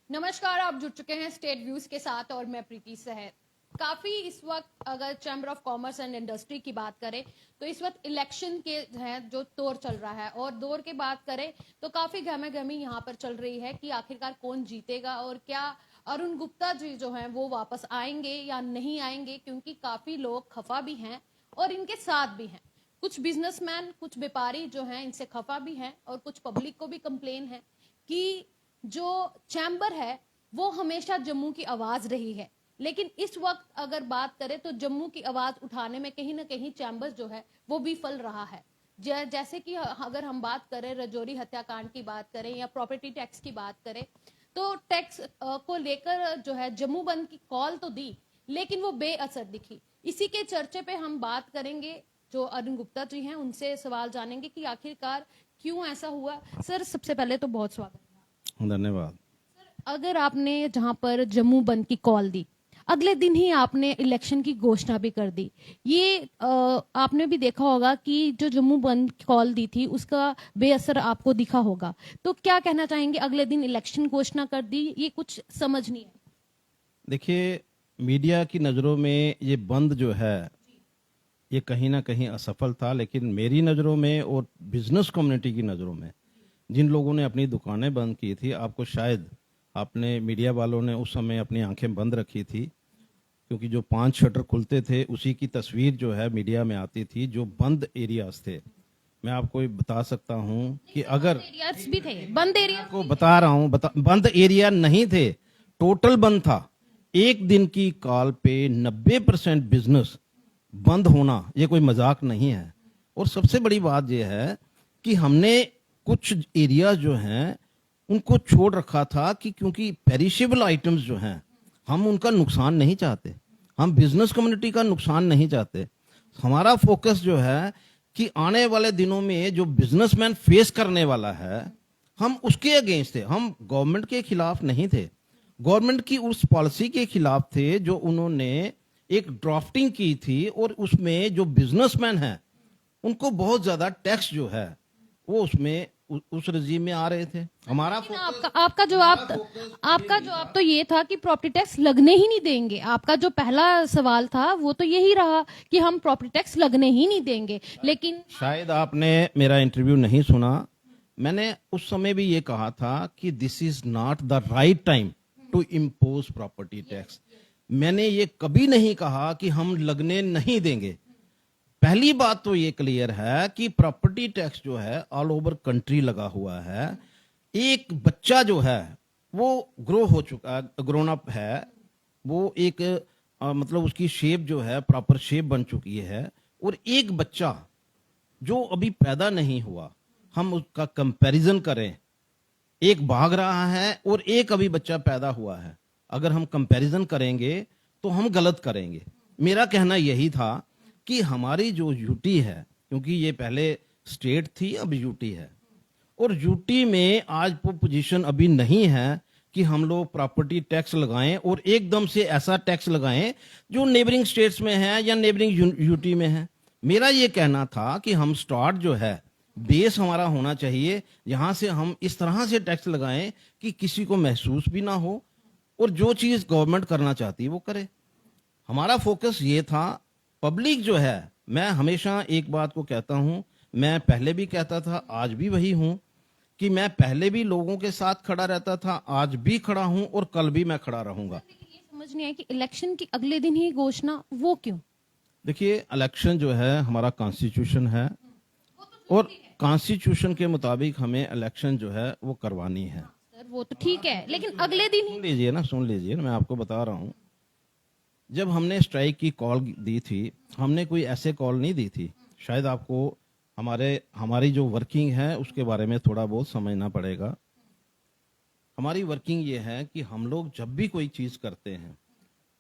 नमस्कार, आप जुड़ चुके हैं स्टेट व्यूज के साथ और मैं प्रीति सहर। काफी इस वक्त अगर chamber of commerce and industry की बात करें तो इस वक्त इलेक्शन के है जो दौर चल रहा है, और दौर की बात करें तो काफी गहमा-गहमी यहाँ पर चल रही है कि आखिरकार कौन जीतेगा और क्या अरुण गुप्ता जी जो हैं वो वापस आएंगे या नहीं आएंगे, क्योंकि काफी लोग खफा भी हैं और इनके साथ भी हैं। कुछ बिजनेसमैन, कुछ व्यापारी जो हैं इनसे खफा भी हैं और कुछ पब्लिक को भी कंप्लेन है कि जो चैम्बर है वो हमेशा जम्मू की आवाज रही है, लेकिन इस वक्त अगर बात करें तो जम्मू की आवाज उठाने में कहीं ना कहीं चैम्बर जो है वो विफल रहा है। जैसे कि अगर हम बात करें रजौरी हत्याकांड की बात करें या प्रॉपर्टी टैक्स की बात करें, तो टैक्स को लेकर जो है जम्मू बंद की कॉल तो दी लेकिन वो बेअसर दिखी। इसी के चर्चे पे हम बात करेंगे, जो अरुण गुप्ता जी हैं उनसे सवाल जानेंगे कि आखिरकार क्यों ऐसा हुआ। सर, सबसे पहले तो बहुत स्वागत है। धन्यवाद। अगर आपने जहां पर जम्मू बंद की कॉल दी, अगले दिन ही आपने इलेक्शन की घोषणा भी कर दी। ये आपने भी देखा होगा कि जो जम्मू बंद की कॉल दी थी उसका बेअसर आपको दिखा होगा। तो क्या कहना चाहेंगे, अगले दिन इलेक्शन घोषणा कर दी, ये कुछ समझ नहीं है। देखिए, मीडिया की नज़रों में ये बंद जो है ये कहीं ना कहीं असफल था, लेकिन मेरी नज़रों में और बिजनेस कम्युनिटी की नज़रों में जिन लोगों ने अपनी दुकानें बंद की थी, आपको शायद आपने मीडिया वालों ने उस समय अपनी आंखें बंद रखी थी, क्योंकि जो 5 शटर खुलते थे उसी की तस्वीर जो है मीडिया में आती थी, जो बंद एरियाज थे। मैं आपको ये बता सकता हूं कि अगर एरियाज भी थे, बंद एरिया को बता रहा हूं, बंद एरिया नहीं थे, टोटल बंद था। एक दिन की कॉल पे 90% बिजनेस बंद होना ये कोई मजाक नहीं है। और सबसे बड़ी बात यह है कि हमने कुछ एरिया जो हैं उनको छोड़ रखा था कि क्योंकि पेरिशेबल आइटम्स जो हैं हम उनका नुकसान नहीं चाहते, हम बिजनेस कम्युनिटी का नुकसान नहीं चाहते। हमारा फोकस जो है कि आने वाले दिनों में जो बिजनेसमैन फेस करने वाला है हम उसके अगेंस्ट थे, हम गवर्नमेंट के खिलाफ नहीं थे। गवर्नमेंट की उस पॉलिसी के खिलाफ थे जो उन्होंने एक ड्राफ्टिंग की थी, और उसमें जो बिजनेसमैन हैं उनको बहुत ज्यादा टैक्स जो है वो उसमें उस रजीम में आ रहे थे। हमारा लेकिन आपका जवाब तो ये था कि प्रॉपर्टी टैक्स लगने ही नहीं देंगे। आपका जो पहला सवाल था वो तो यही रहा कि हम प्रॉपर्टी टैक्स लगने ही नहीं देंगे, लेकिन शायद आपने मेरा इंटरव्यू नहीं सुना। मैंने उस समय भी ये कहा था कि this is not the right time to impose property tax. मैंने ये कभी नहीं कहा कि हम लगने नहीं देंगे। पहली बात तो ये क्लियर है कि प्रॉपर्टी टैक्स जो है ऑल ओवर कंट्री लगा हुआ है। एक बच्चा जो है वो ग्रो हो चुका, ग्रोन अप है, वो एक मतलब उसकी शेप जो है प्रॉपर शेप बन चुकी है। और एक बच्चा जो अभी पैदा नहीं हुआ, हम उसका कंपैरिजन करें, एक भाग रहा है और एक अभी बच्चा पैदा हुआ है, अगर हम कंपैरिजन करेंगे तो हम गलत करेंगे। मेरा कहना यही था कि हमारी जो यूटी है, क्योंकि ये पहले स्टेट थी अब यूटी है, और यूटी में आज वो पोजीशन अभी नहीं है कि हम लोग प्रॉपर्टी टैक्स लगाएं और एकदम से ऐसा टैक्स लगाएं जो नेबरिंग स्टेट्स में है या नेबरिंग यूटी में है। मेरा ये कहना था कि हम स्टार्ट जो है बेस हमारा होना चाहिए, यहां से हम इस तरह से टैक्स लगाएं कि किसी को महसूस भी ना हो और जो चीज गवर्नमेंट करना चाहती है वो करे। हमारा फोकस ये था। पब्लिक जो है, मैं हमेशा एक बात को कहता हूं, मैं पहले भी कहता था, आज भी वही हूं कि मैं पहले भी लोगों के साथ खड़ा रहता था, आज भी खड़ा हूं और कल भी मैं खड़ा रहूंगा। लेकिन ये समझ नहीं आया कि इलेक्शन की अगले दिन ही घोषणा, वो क्यों? देखिए, इलेक्शन जो है हमारा कॉन्स्टिट्यूशन है और कॉन्स्टिट्यूशन के मुताबिक हमें इलेक्शन जो है वो करवानी है। सर, वो तो ठीक है, लेकिन अगले दिन ही सुन लीजिए ना, मैं आपको बता रहा हूं। जब हमने स्ट्राइक की कॉल दी थी, हमने कोई ऐसे कॉल नहीं दी थी। शायद आपको हमारी जो वर्किंग है उसके बारे में थोड़ा बहुत समझना पड़ेगा। हमारी वर्किंग ये है कि हम लोग जब भी कोई चीज करते हैं,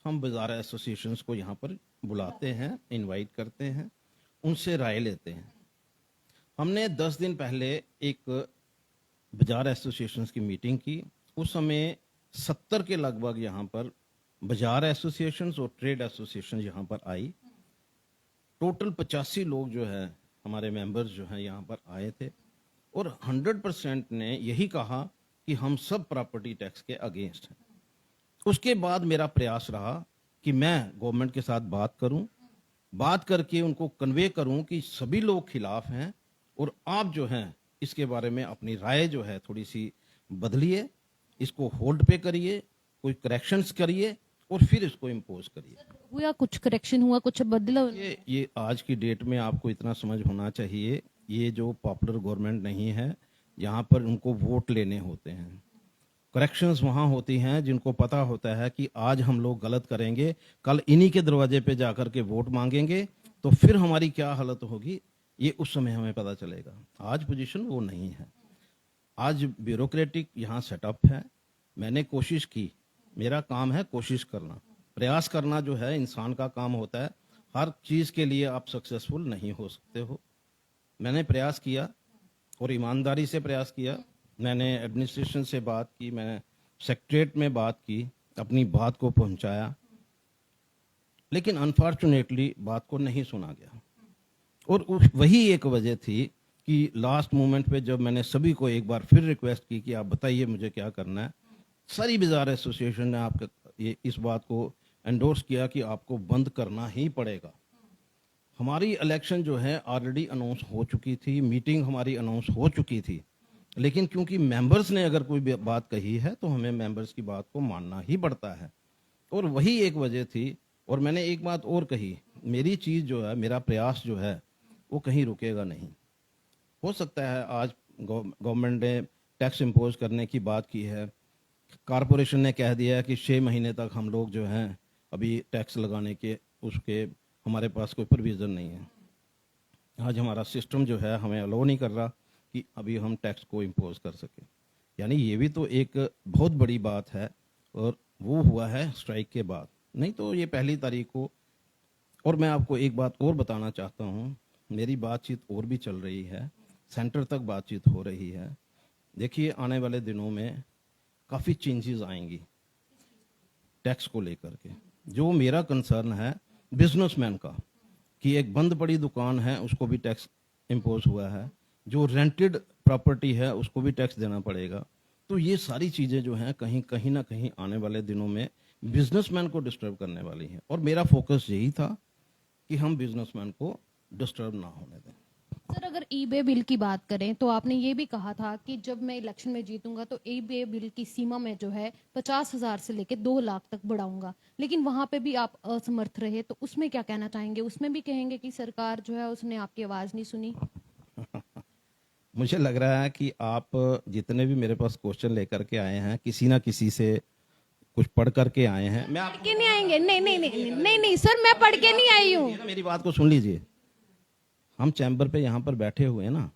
हम बाजार एसोसिएशंस को यहाँ पर बुलाते हैं, इनवाइट करते हैं, उनसे राय लेते हैं। हमने 10 दिन पहले एक बाजार एसोसिएशंस की मीटिंग की। उस समय 70 के लगभग यहाँ पर बाजार एसोसिएशंस और ट्रेड एसोसिएशन यहाँ पर आई। टोटल 85 लोग जो है हमारे मेंबर्स जो हैं यहाँ पर आए थे, और 100% ने यही कहा कि हम सब प्रॉपर्टी टैक्स के अगेंस्ट हैं। उसके बाद मेरा प्रयास रहा कि मैं गवर्नमेंट के साथ बात करूं, बात करके उनको कन्वे करूं कि सभी लोग खिलाफ हैं और आप जो हैं इसके बारे में अपनी राय जो है थोड़ी सी बदलिए, इसको होल्ड पे करिए, कोई करेक्शंस करिए और फिर इसको इम्पोज करिए। हुआ कुछ करेक्शन, हुआ कुछ बदला? ये आज की डेट में आपको इतना समझ होना चाहिए, ये जो पॉपुलर गवर्नमेंट नहीं है, यहाँ पर उनको वोट लेने होते हैं। करेक्शंस वहाँ होती हैं जिनको पता होता है कि आज हम लोग गलत करेंगे, कल इन्हीं के दरवाजे पे जाकर के वोट मांगेंगे, तो फिर हमारी क्या हालत होगी ये उस समय हमें पता चलेगा। आज पोजीशन वो नहीं है। आज ब्यूरोक्रेटिक यहाँ सेटअप है। मैंने कोशिश की, मेरा काम है कोशिश करना, प्रयास करना जो है इंसान का काम होता है। हर चीज़ के लिए आप सक्सेसफुल नहीं हो सकते हो। मैंने प्रयास किया और ईमानदारी से प्रयास किया। मैंने एडमिनिस्ट्रेशन से बात की, मैंने सेक्रेटरीट में बात की, अपनी बात को पहुंचाया, लेकिन अनफॉर्चुनेटली बात को नहीं सुना गया। और वही एक वजह थी कि लास्ट मोमेंट पे जब मैंने सभी को एक बार फिर रिक्वेस्ट की कि आप बताइए मुझे क्या करना है, सारी बाजार एसोसिएशन ने आपके ये इस बात को एंडोर्स किया कि आपको बंद करना ही पड़ेगा। हमारी इलेक्शन जो है ऑलरेडी अनाउंस हो चुकी थी, मीटिंग हमारी अनाउंस हो चुकी थी, लेकिन क्योंकि मेंबर्स ने अगर कोई बात कही है तो हमें मेंबर्स की बात को मानना ही पड़ता है। और वही एक वजह थी। और मैंने एक बात और कही, मेरी चीज़ जो है, मेरा प्रयास जो है वो कहीं रुकेगा नहीं। हो सकता है आज गवर्नमेंट ने टैक्स इम्पोज करने की बात की है, कारपोरेशन ने कह दिया है कि 6 महीने तक हम लोग जो हैं अभी टैक्स लगाने के उसके हमारे पास कोई प्रोविज़न नहीं है। आज हमारा सिस्टम जो है हमें अलाउ नहीं कर रहा कि अभी हम टैक्स को इम्पोज कर सकें। यानी ये भी तो एक बहुत बड़ी बात है, और वो हुआ है स्ट्राइक के बाद, नहीं तो ये 1 तारीख को। और मैं आपको एक बात और बताना चाहता हूँ, मेरी बातचीत और भी चल रही है, सेंटर तक बातचीत हो रही है। देखिए आने वाले दिनों में काफ़ी चेंजेस आएंगी टैक्स को लेकर के। जो मेरा कंसर्न है बिजनेसमैन का, कि एक बंद पड़ी दुकान है उसको भी टैक्स इम्पोज हुआ है, जो रेंटेड प्रॉपर्टी है उसको भी टैक्स देना पड़ेगा। तो ये सारी चीज़ें जो हैं कहीं ना कहीं आने वाले दिनों में बिजनेसमैन को डिस्टर्ब करने वाली हैं। और मेरा फोकस यही था कि हम बिजनेसमैन को डिस्टर्ब ना होने दें। सर, अगर ई वे बिल की बात करें तो आपने ये भी कहा था कि जब मैं इलेक्शन में जीतूंगा तो ई वे बिल की सीमा में जो है 50,000 से लेकर 2 लाख तक बढ़ाऊंगा, लेकिन वहां पे भी आप असमर्थ रहे, तो उसमें क्या कहना चाहेंगे? उसमें भी कहेंगे कि सरकार जो है उसने आपकी आवाज नहीं सुनी? मुझे लग रहा है कि आप जितने भी मेरे पास क्वेश्चन लेकर के आए हैं, किसी ना किसी से कुछ पढ़ करके आए हैं। मैं पढ़ के नहीं आएंगे? नहीं नहीं नहीं नहीं नहीं सर, मैं पढ़ के नहीं आई हूँ। मेरी बात को सुन लीजिए। हम चैम्बर पे यहाँ पर बैठे हुए हैं ना,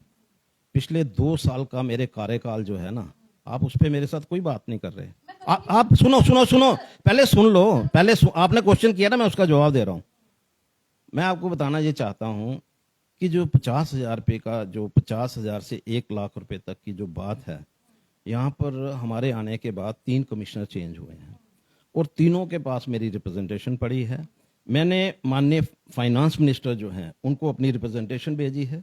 पिछले 2 साल का मेरे कार्यकाल जो है ना, आप उस पर मेरे साथ कोई बात नहीं कर रहे। आप सुनो सुनो सुनो, पहले सुन लो, आपने क्वेश्चन किया ना, मैं उसका जवाब दे रहा हूँ। मैं आपको बताना ये चाहता हूँ कि जो 50,000 रुपये का, जो 50,000 से 1 लाख रुपए तक की जो बात है, यहाँ पर हमारे आने के बाद 3 कमिश्नर चेंज हुए हैं और तीनों के पास मेरी रिप्रेजेंटेशन पड़ी है। मैंने माननीय फाइनेंस मिनिस्टर जो हैं उनको अपनी रिप्रेजेंटेशन भेजी है।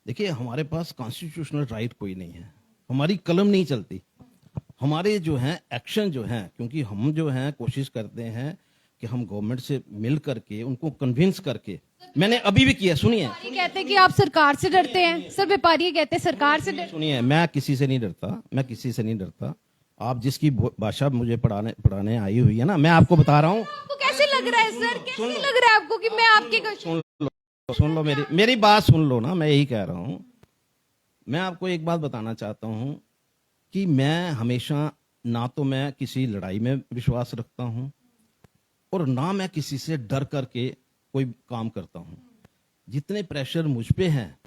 देखिए हमारे पास कॉन्स्टिट्यूशनल राइट कोई नहीं है, हमारी कलम नहीं चलती, हमारे जो हैं एक्शन जो हैं, क्योंकि हम जो हैं कोशिश करते हैं कि हम गवर्नमेंट से मिल करके उनको कन्विंस करके, मैंने अभी भी किया। सुनिए, व्यापारी कहते हैं कि आप सरकार से डरते हैं। सर, व्यापारी कहते हैं सरकार से डरते हैं। सुनिए, मैं किसी से नहीं डरता, मैं किसी से नहीं डरता। आप जिसकी भाषा मुझे पढ़ाने आई हुई है ना, मैं आपको बता रहा हूँ। आपको कैसे लग रहा है सर, कैसे लग रहा है आपको कि मैं आपके सुन लो मेरी बात सुन लो ना, मैं यही कह रहा हूँ। मैं आपको एक बात बताना चाहता हूँ कि मैं हमेशा, ना तो मैं किसी लड़ाई में विश्वास रखता हूँ और ना मैं किसी से डर करके कोई काम करता हूँ। जितने प्रेशर मुझ पे हैं,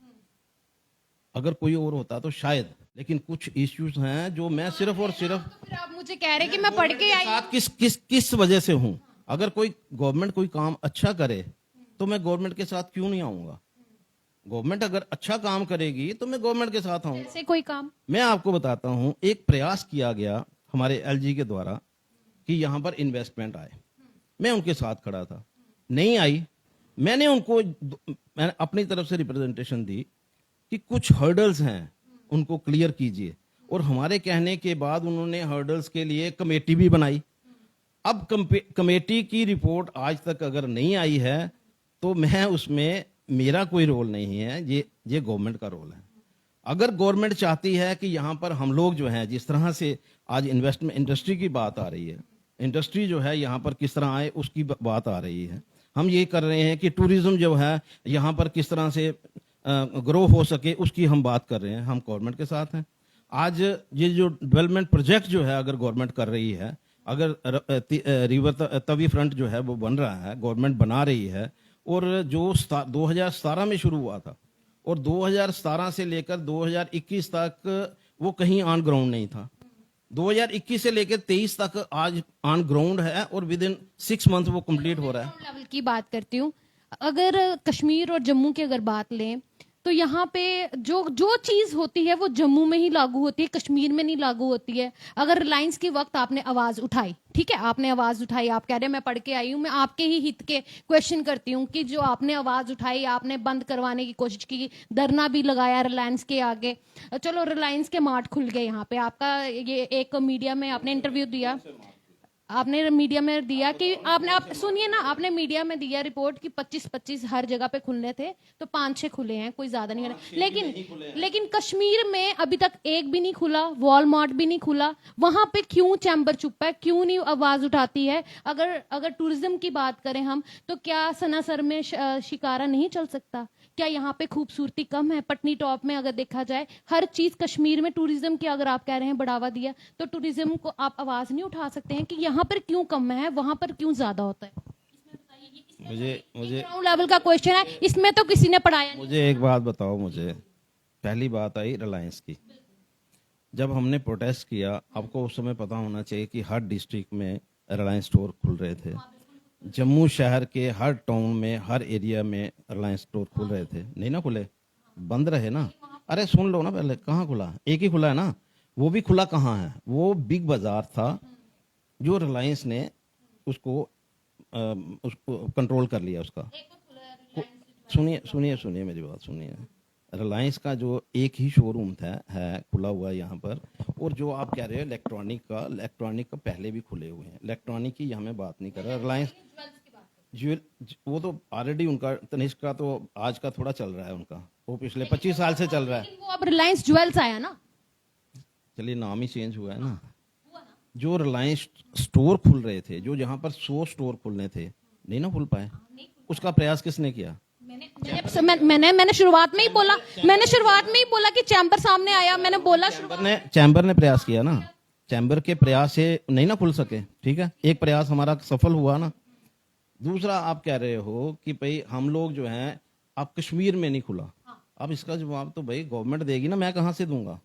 अगर कोई और होता तो शायद, लेकिन कुछ इश्यूज हैं जो मैं सिर्फ और सिर्फ, फिर आप मुझे कह रहे हैं कि मैं पढ़ के आई। साथ किस वजह से हूँ। अगर कोई गवर्नमेंट कोई काम अच्छा करे तो मैं गवर्नमेंट के साथ क्यों नहीं आऊंगा। गवर्नमेंट अगर अच्छा काम करेगी तो मैं गवर्नमेंट के साथ आऊंगा। ऐसे कोई काम मैं आपको बताता हूँ, एक प्रयास किया गया हमारे एलजी के द्वारा कि यहाँ पर इन्वेस्टमेंट आए। मैं उनके साथ खड़ा था, नहीं आई। मैंने अपनी तरफ से रिप्रेजेंटेशन दी कि कुछ हर्डल्स हैं उनको क्लियर कीजिए और हमारे कहने के बाद उन्होंने हर्डल्स के लिए कमेटी भी बनाई। अब कमेटी की रिपोर्ट आज तक अगर नहीं आई है तो मैं उसमें, मेरा कोई रोल नहीं है, ये गवर्नमेंट का रोल है। अगर गवर्नमेंट चाहती है कि यहाँ पर हम लोग जो हैं, जिस तरह से आज इन्वेस्टमेंट इंडस्ट्री की बात आ रही है, इंडस्ट्री जो है यहाँ पर किस तरह आए उसकी बात आ रही है, हम ये कर रहे हैं कि टूरिज्म जो है यहाँ पर किस तरह से ग्रो हो सके उसकी हम बात कर रहे हैं, हम गवर्नमेंट के साथ हैं। आज ये जो डेवलपमेंट प्रोजेक्ट जो है अगर गवर्नमेंट कर रही है, अगर रिवर तवी फ्रंट जो है वो बन रहा है, गवर्नमेंट बना रही है, और जो 2017 में शुरू हुआ था और 2017 से लेकर 2021 तक वो कहीं ऑन ग्राउंड नहीं था, 2021 से लेकर 23 तक आज ऑन ग्राउंड है और विद इन 6 मंथ वो कंप्लीट हो रहा है। लेवल की बात करती हूँ, अगर कश्मीर और जम्मू की अगर बात लें तो यहाँ पे जो जो चीज होती है वो जम्मू में ही लागू होती है, कश्मीर में नहीं लागू होती है। अगर रिलायंस के वक्त आपने आवाज उठाई, ठीक है, आपने आवाज उठाई, आप कह रहे हैं मैं पढ़ के आई हूँ, मैं आपके ही हित के क्वेश्चन करती हूँ कि जो आपने आवाज उठाई, आपने बंद करवाने की कोशिश की, धरना भी लगाया रिलायंस के आगे, चलो रिलायंस के मार्ट खुल गए यहाँ पे, आपका ये एक मीडिया में आपने इंटरव्यू दिया, आपने मीडिया में दिया कि आप सुनिए ना, आपने मीडिया में दिया रिपोर्ट कि 25-25 हर जगह पे खुलने थे, तो 5-6 खुले हैं, कोई ज्यादा नहीं खुले। लेकिन कश्मीर में अभी तक एक भी नहीं खुला, वॉलमार्ट भी नहीं खुला। वहां पे क्यों चैम्बर चुप है, क्यों नहीं आवाज उठाती है? अगर टूरिज्म की बात करें हम, तो क्या सनासर में शिकारा नहीं चल सकता? क्या यहाँ पे खूबसूरती कम है? पटनी टॉप में अगर देखा जाए, हर चीज कश्मीर में टूरिज्म की अगर आप कह रहे हैं बढ़ावा दिया, तो टूरिज्म को आप आवाज नहीं उठा सकते हैं कि यहाँ पर क्यों कम है, वहां पर क्यों ज्यादा होता है? मुझे ग्राउंड लेवल का क्वेश्चन है, इसमें तो किसी ने पढ़ाया नहीं। मुझे एक बात बताओ, मुझे पहली बात आई रिलायंस की। जब हमने प्रोटेस्ट किया, आपको उस समय पता होना चाहिए कि हर डिस्ट्रिक्ट में रिलायंस स्टोर खुल रहे थे, जम्मू शहर के हर टाउन में, हर एरिया में रिलायंस स्टोर खुल रहे थे। नहीं ना खुले, बंद रहे ना। अरे सुन लो ना, पहले कहाँ खुला? एक ही खुला है ना, वो भी खुला कहाँ है? वो बिग बाजार था जो रिलायंस ने उसको कंट्रोल कर लिया उसका। सुनिए मेरी बात सुनिए। रिलायंस का जो एक ही शोरूम था है खुला हुआ है यहाँ पर, और जो आप कह रहे हो इलेक्ट्रॉनिक का पहले भी खुले हुए हैं। इलेक्ट्रॉनिक की हमें बात नहीं कर रहा। रिलायंस ज्वेल वो तो ऑलरेडी उनका, तनिष्क का तो आज का थोड़ा चल रहा है उनका, वो पिछले 25 साल से चल रहा है। वो अब रिलायंस ज्वेल्स आया ना, चलिए नाम ही चेंज हुआ है ना। जो रिलायंस स्टोर खुल रहे थे, जो जहाँ पर 100 स्टोर खुलने थे, नहीं ना खुल पाए। उसका प्रयास किसने किया? मैंने शुरुआत में ही बोला कि चैम्बर सामने आया, मैंने बोला चैम्बर ने प्रयास किया ना। चैम्बर के प्रयास से नहीं ना खुल सके, ठीक है, एक प्रयास हमारा सफल हुआ ना। दूसरा आप कह रहे हो कि भाई हम लोग जो हैं, आप कश्मीर में नहीं खुला। अब इसका जवाब तो भाई गवर्नमेंट देगी ना, मैं कहाँ से दूंगा?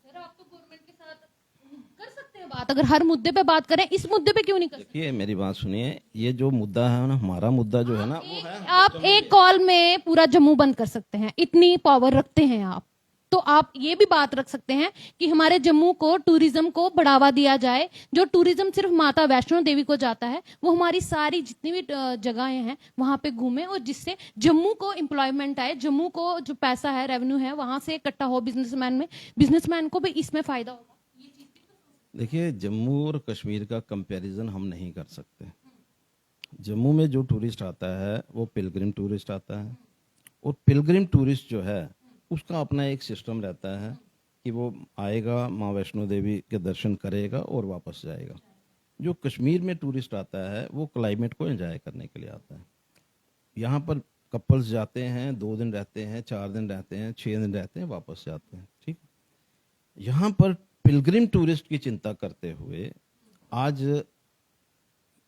बात अगर हर मुद्दे पे बात करें, इस मुद्दे पे क्यों नहीं कर सकते? देखिए मेरी बात सुनिए, ये जो मुद्दा है ना, हमारा मुद्दा जो है ना, वो है, आप एक कॉल में पूरा जम्मू बंद कर सकते हैं, इतनी पावर रखते हैं आप। तो आप ये भी बात रख सकते हैं कि हमारे जम्मू को, टूरिज्म को बढ़ावा दिया जाए। जो टूरिज्म सिर्फ माता वैष्णो देवी को जाता है, वो हमारी सारी जितनी भी जगहें हैं वहां पे घूमे, और जिससे जम्मू को एम्प्लॉयमेंट आए, जम्मू को जो पैसा है, रेवेन्यू है, वहां से इकट्ठा हो बिजनेसमैन को भी इसमें फायदा होगा। देखिए जम्मू और कश्मीर का कंपैरिजन हम नहीं कर सकते। जम्मू में जो टूरिस्ट आता है वो पिलग्रिम टूरिस्ट आता है, और पिलग्रिम टूरिस्ट जो है उसका अपना एक सिस्टम रहता है कि वो आएगा, माँ वैष्णो देवी के दर्शन करेगा और वापस जाएगा। जो कश्मीर में टूरिस्ट आता है वो क्लाइमेट को एंजॉय करने के लिए आता है। यहाँ पर कपल्स जाते हैं, 2 दिन रहते हैं, 4 दिन रहते हैं, 6 दिन रहते हैं, वापस जाते हैं, ठीक। यहाँ पर पिलग्रिम टूरिस्ट की चिंता करते हुए आज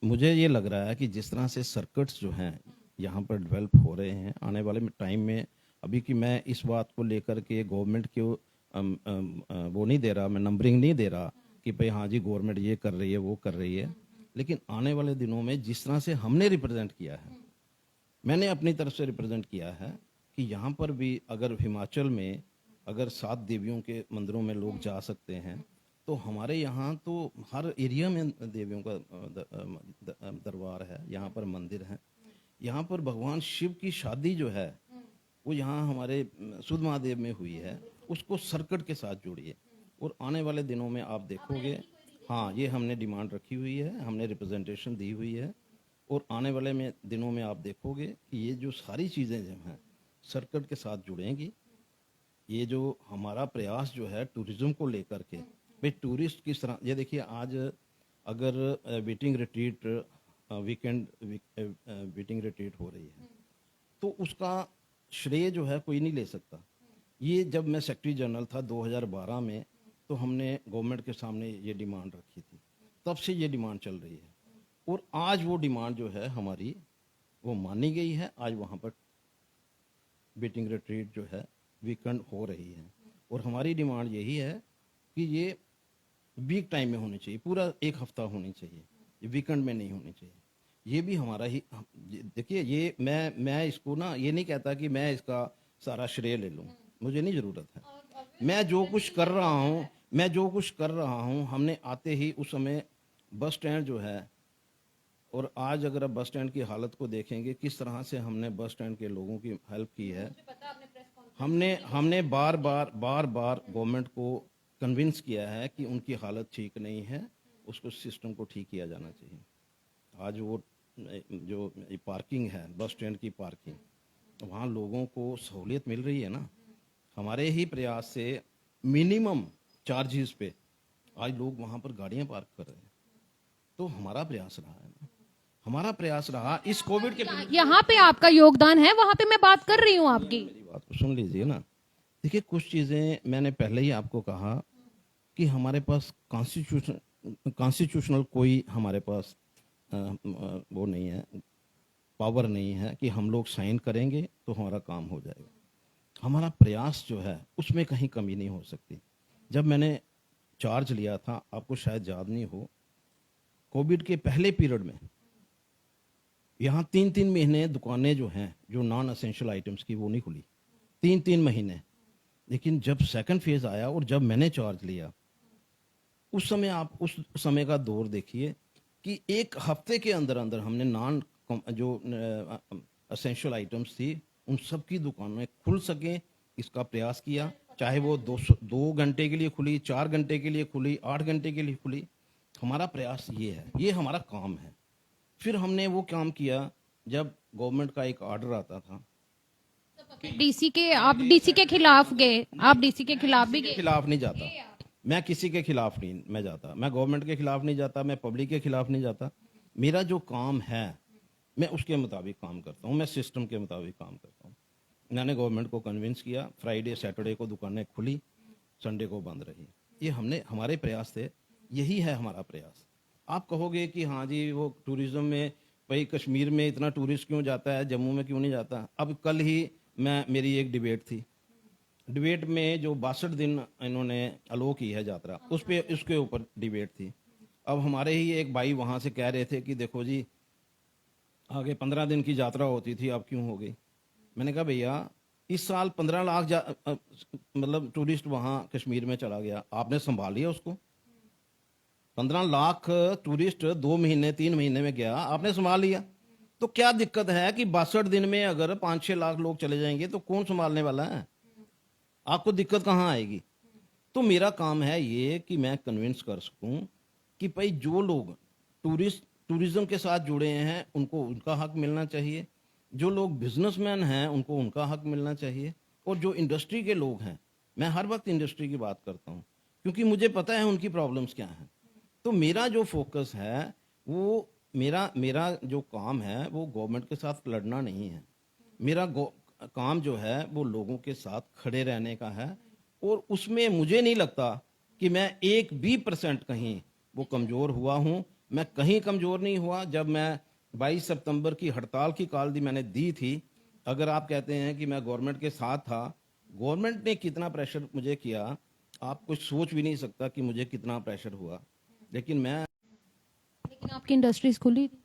मुझे ये लग रहा है कि जिस तरह से सर्किट्स जो हैं यहाँ पर डेवलप हो रहे हैं, आने वाले टाइम में, अभी कि मैं इस बात को लेकर के गवर्नमेंट को वो नहीं दे रहा, मैं नंबरिंग नहीं दे रहा कि भाई हाँ जी गवर्नमेंट ये कर रही है, वो कर रही है, लेकिन आने वाले दिनों में जिस तरह से हमने रिप्रेजेंट किया है, मैंने अपनी तरफ से रिप्रेजेंट किया है कि यहाँ पर भी अगर हिमाचल में अगर 7 देवियों के मंदिरों में लोग जा सकते हैं, तो हमारे यहाँ तो हर एरिया में देवियों का दरबार है, यहाँ पर मंदिर है। यहाँ पर भगवान शिव की शादी जो है वो यहाँ हमारे सुध महादेव में हुई है, उसको सर्किट के साथ जोड़िए, और आने वाले दिनों में आप देखोगे, हाँ ये हमने डिमांड रखी हुई है, हमने रिप्रेजेंटेशन दी हुई है, और आने वाले दिनों में आप देखोगे कि ये जो सारी चीज़ें जो हैं सर्किट के साथ जुड़ेंगी। ये जो हमारा प्रयास जो है टूरिज्म को लेकर के, भाई टूरिस्ट किस तरह, ये देखिए आज अगर वीटिंग रिट्रीट वीकेंड वीटिंग रिट्रीट हो रही है तो उसका श्रेय जो है कोई नहीं ले सकता। ये जब मैं सेक्रेटरी जनरल था 2012 में, तो हमने गवर्नमेंट के सामने ये डिमांड रखी थी, तब से ये डिमांड चल रही है, और आज वो डिमांड जो है हमारी वो मानी गई है। आज वहाँ पर वीटिंग रिट्रीट जो है वीकेंड हो रही है, और हमारी डिमांड यही है कि ये वीक टाइम में होनी चाहिए, पूरा एक हफ्ता होनी चाहिए, ये वीकेंड में नहीं होनी चाहिए। ये भी हमारा ही, देखिए ये मैं इसको ना ये नहीं कहता कि मैं इसका सारा श्रेय ले लूँ, मुझे नहीं ज़रूरत है। मैं जो कुछ कर रहा हूँ हमने आते ही उस समय बस स्टैंड जो है, और आज अगर आप बस स्टैंड की हालत को देखेंगे किस तरह से हमने बस स्टैंड के लोगों की हेल्प की है। हमने बार बार गवर्नमेंट को कन्विंस किया है कि उनकी हालत ठीक नहीं है, उसको सिस्टम को ठीक किया जाना चाहिए। आज वो जो पार्किंग है, बस स्टैंड की पार्किंग, वहाँ लोगों को सहूलियत मिल रही है ना, हमारे ही प्रयास से मिनिमम चार्जेस पे आज लोग वहाँ पर गाड़ियाँ पार्क कर रहे हैं। तो हमारा प्रयास रहा है ना, हमारा प्रयास रहा इस कोविड के पीरियड। यहाँ पे आपका योगदान है, वहां पे मैं बात कर रही हूँ आपकी। मेरी बात को सुन लीजिए ना। देखिए कुछ चीज़ें मैंने पहले ही आपको कहा कि हमारे पास कॉन्स्टिट्यूशनल कोई हमारे पास वो नहीं है, पावर नहीं है कि हम लोग साइन करेंगे तो हमारा काम हो जाएगा। हमारा प्रयास जो है उसमें कहीं कमी नहीं हो सकती। जब मैंने चार्ज लिया था, आपको शायद याद नहीं हो, कोविड के पहले पीरियड में यहाँ 3-3 महीने दुकानें जो हैं जो नॉन असेंशियल आइटम्स की वो नहीं खुली, 3-3 महीने। लेकिन जब सेकंड फेज आया और जब मैंने चार्ज लिया, उस समय आप उस समय का दौर देखिए कि एक हफ्ते के अंदर अंदर हमने नॉन जो असेंशियल आइटम्स थी उन सब की दुकानें खुल सकें, इसका प्रयास किया। चाहे वो 2 घंटे के लिए खुली, 4 घंटे के लिए खुली, 8 घंटे के लिए खुली, हमारा प्रयास ये है, ये हमारा काम है। फिर हमने वो काम किया जब गवर्नमेंट का एक ऑर्डर आता था। आप डीसी के खिलाफ गए, आप डीसी के खिलाफ भी गए? खिलाफ नहीं जाता मैं, किसी के खिलाफ नहीं मैं जाता, मैं गवर्नमेंट के खिलाफ नहीं जाता, मैं पब्लिक के खिलाफ नहीं जाता। मेरा जो काम है मैं उसके मुताबिक काम करता हूँ, मैं सिस्टम के मुताबिक काम करता हूँ। मैंने गवर्नमेंट को कन्विंस किया, फ्राइडे सैटरडे को दुकानें खुली, संडे को बंद रही। ये हमारे प्रयास थे, यही है हमारा प्रयास। आप कहोगे कि हाँ जी वो टूरिज्म में, भाई कश्मीर में इतना टूरिस्ट क्यों जाता है, जम्मू में क्यों नहीं जाता। अब कल ही मेरी एक डिबेट थी, डिबेट में जो 62 दिन इन्होंने अलो की है यात्रा, उसके ऊपर डिबेट थी। अब हमारे ही एक भाई वहाँ से कह रहे थे कि देखो जी आगे 15 दिन की यात्रा होती थी, अब क्यों हो गई। मैंने कहा भैया इस साल 15 लाख मतलब टूरिस्ट वहाँ कश्मीर में चला गया, आपने संभाल लिया उसको? 15 लाख टूरिस्ट 2 महीने 3 महीने में गया, आपने संभाल लिया? तो क्या दिक्कत है कि 62 दिन में अगर 5-6 लाख लोग चले जाएंगे तो कौन संभालने वाला है? आपको दिक्कत कहाँ आएगी? तो मेरा काम है ये कि मैं कन्विंस कर सकूं कि भाई जो लोग टूरिज्म के साथ जुड़े हैं उनको उनका हक मिलना चाहिए, जो लोग बिजनेसमैन हैं उनको उनका हक मिलना चाहिए, और जो इंडस्ट्री के लोग हैं, मैं हर वक्त इंडस्ट्री की बात करता हूँ क्योंकि मुझे पता है उनकी प्रॉब्लम्स क्या हैं। तो मेरा जो फोकस है वो मेरा जो काम है वो गवर्नमेंट के साथ लड़ना नहीं है। मेरा काम जो है वो लोगों के साथ खड़े रहने का है, और उसमें मुझे नहीं लगता कि मैं 1% कहीं वो कमज़ोर हुआ हूँ। मैं कहीं कमज़ोर नहीं हुआ। जब मैं 22 सितंबर की हड़ताल की कॉल मैंने दी थी, अगर आप कहते हैं कि मैं गवर्नमेंट के साथ था, गवर्नमेंट ने कितना प्रेशर मुझे किया आप कुछ सोच भी नहीं सकता कि मुझे कितना प्रेशर हुआ। लेकिन आपकी इंडस्ट्रीज खुली थी।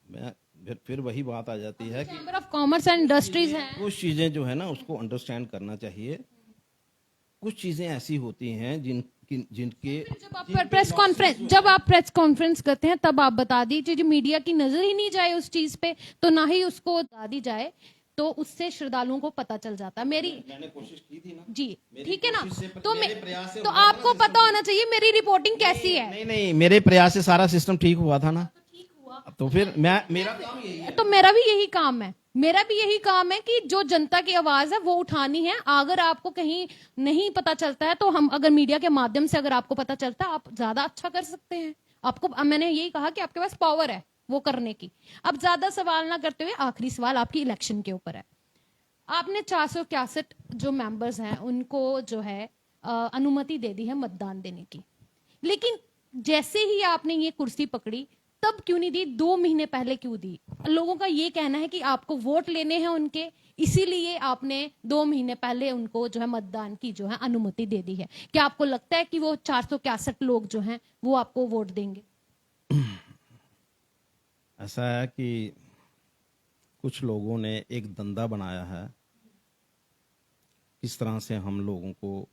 मैं फिर वही बात आ जाती है कि chamber of commerce and industries है, कुछ चीज़ें जो है ना उसको अंडरस्टैंड करना चाहिए। कुछ चीज़ें ऐसी होती हैं जिनके जब आप प्रेस कॉन्फ्रेंस करते हैं तब आप बता दीजिए, जो मीडिया की नजर ही नहीं जाए उस चीज पे, तो ना ही उसको बता दी जाए। तो उससे श्रद्धालुओं को पता चल जाता है। मैंने कोशिश की थी ना जी, ठीक है ना। कोशिश से- तो मेरे प्रयास से तो हुआ था ना आपको सिस्टम पता होना चाहिए मेरी रिपोर्टिंग कैसी है। नहीं नहीं, मेरे प्रयास से सारा सिस्टम ठीक हुआ था ना। तो फिर मेरा काम यही है। तो मेरा भी यही काम है, मेरा भी यही काम है कि जो जनता की आवाज है वो उठानी है। अगर आपको कहीं नहीं पता चलता है तो हम अगर मीडिया के माध्यम से अगर आपको पता चलता है, आप ज्यादा अच्छा कर सकते हैं। आपको, मैंने यही कहा कि आपके पास पावर है वो करने की। अब ज्यादा सवाल ना करते हुए आखिरी सवाल आपकी इलेक्शन के ऊपर है। आपने 461 जो मेंबर्स हैं उनको जो है अनुमति दे दी है मतदान देने की, लेकिन जैसे ही आपने ये कुर्सी पकड़ी तब क्यों नहीं दी, 2 महीने पहले क्यों दी? लोगों का ये कहना है कि आपको वोट लेने हैं उनके, इसीलिए आपने 2 महीने पहले उनको जो है मतदान की जो है अनुमति दे दी है। क्या आपको लगता है कि वो 461 लोग जो हैं वो आपको वोट देंगे? ऐसा है कि कुछ लोगों ने एक धंधा बनाया है किस तरह से हम लोगों को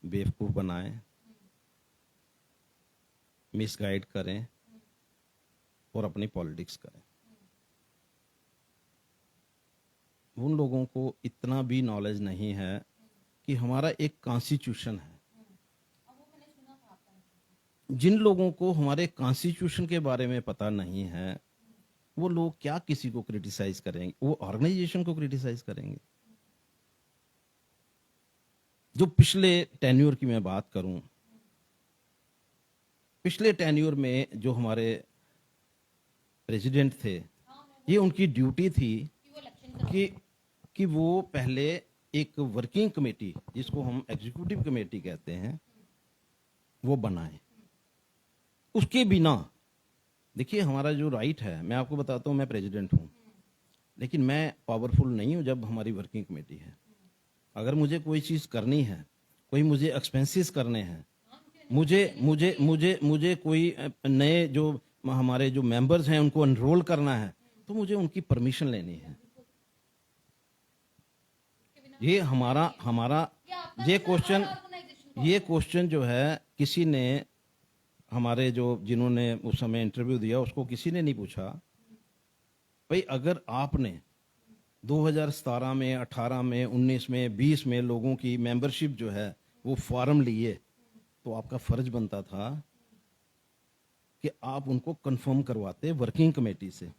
बेवकूफ बनाएं, मिसगाइड करें और अपनी पॉलिटिक्स करें। उन लोगों को इतना भी नॉलेज नहीं है कि हमारा एक कॉन्स्टिट्यूशन है। जिन लोगों को हमारे कॉन्स्टिट्यूशन के बारे में पता नहीं है वो लोग क्या किसी को क्रिटिसाइज करेंगे, वो ऑर्गेनाइजेशन को क्रिटिसाइज करेंगे। जो पिछले टेन्योर की मैं बात करूं, पिछले टेन्योर में जो हमारे प्रेसिडेंट थे, ये उनकी ड्यूटी थी कि वो पहले एक वर्किंग कमेटी, जिसको हम एग्जीक्यूटिव कमेटी कहते हैं, वो बनाए। उसके बिना, देखिए हमारा जो राइट है, मैं आपको बताता हूँ, मैं प्रेसिडेंट हूँ लेकिन मैं पावरफुल नहीं हूँ जब हमारी वर्किंग कमेटी है। अगर मुझे कोई चीज़ करनी है, कोई मुझे एक्सपेंसेस करने हैं, मुझे मुझे मुझे मुझे कोई नए जो हमारे जो मेंबर्स हैं उनको एनरोल करना है, तो मुझे उनकी परमिशन लेनी है। ये हमारा हमारा ये क्वेश्चन जो है किसी ने, हमारे जो जिन्होंने उस समय इंटरव्यू दिया उसको किसी ने नहीं पूछा भाई अगर आपने 2017 में, 18 में, 19 में, 20 में लोगों की मेंबरशिप जो है वो फॉर्म लिए, तो आपका फर्ज बनता था कि आप उनको कंफर्म करवाते वर्किंग कमेटी से।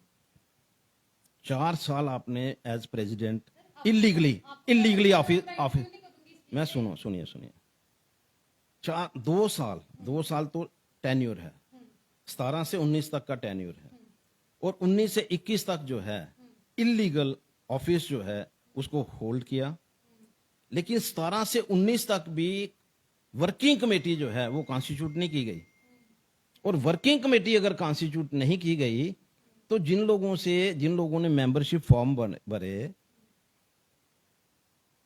4 साल आपने एज प्रेसिडेंट इलीगली ऑफिस मैं सुनिए 2 साल तो टेन्योर है, 17 से 19 तक का टेन्योर है, और 19 से 21 तक जो है इलीगल ऑफिस जो है उसको होल्ड किया। लेकिन 17 से 19 तक भी वर्किंग कमेटी जो है वो कॉन्स्टिट्यूट नहीं की गई। और वर्किंग कमेटी अगर कॉन्स्टिट्यूट नहीं की गई तो जिन लोगों ने मेंबरशिप फॉर्म भरे,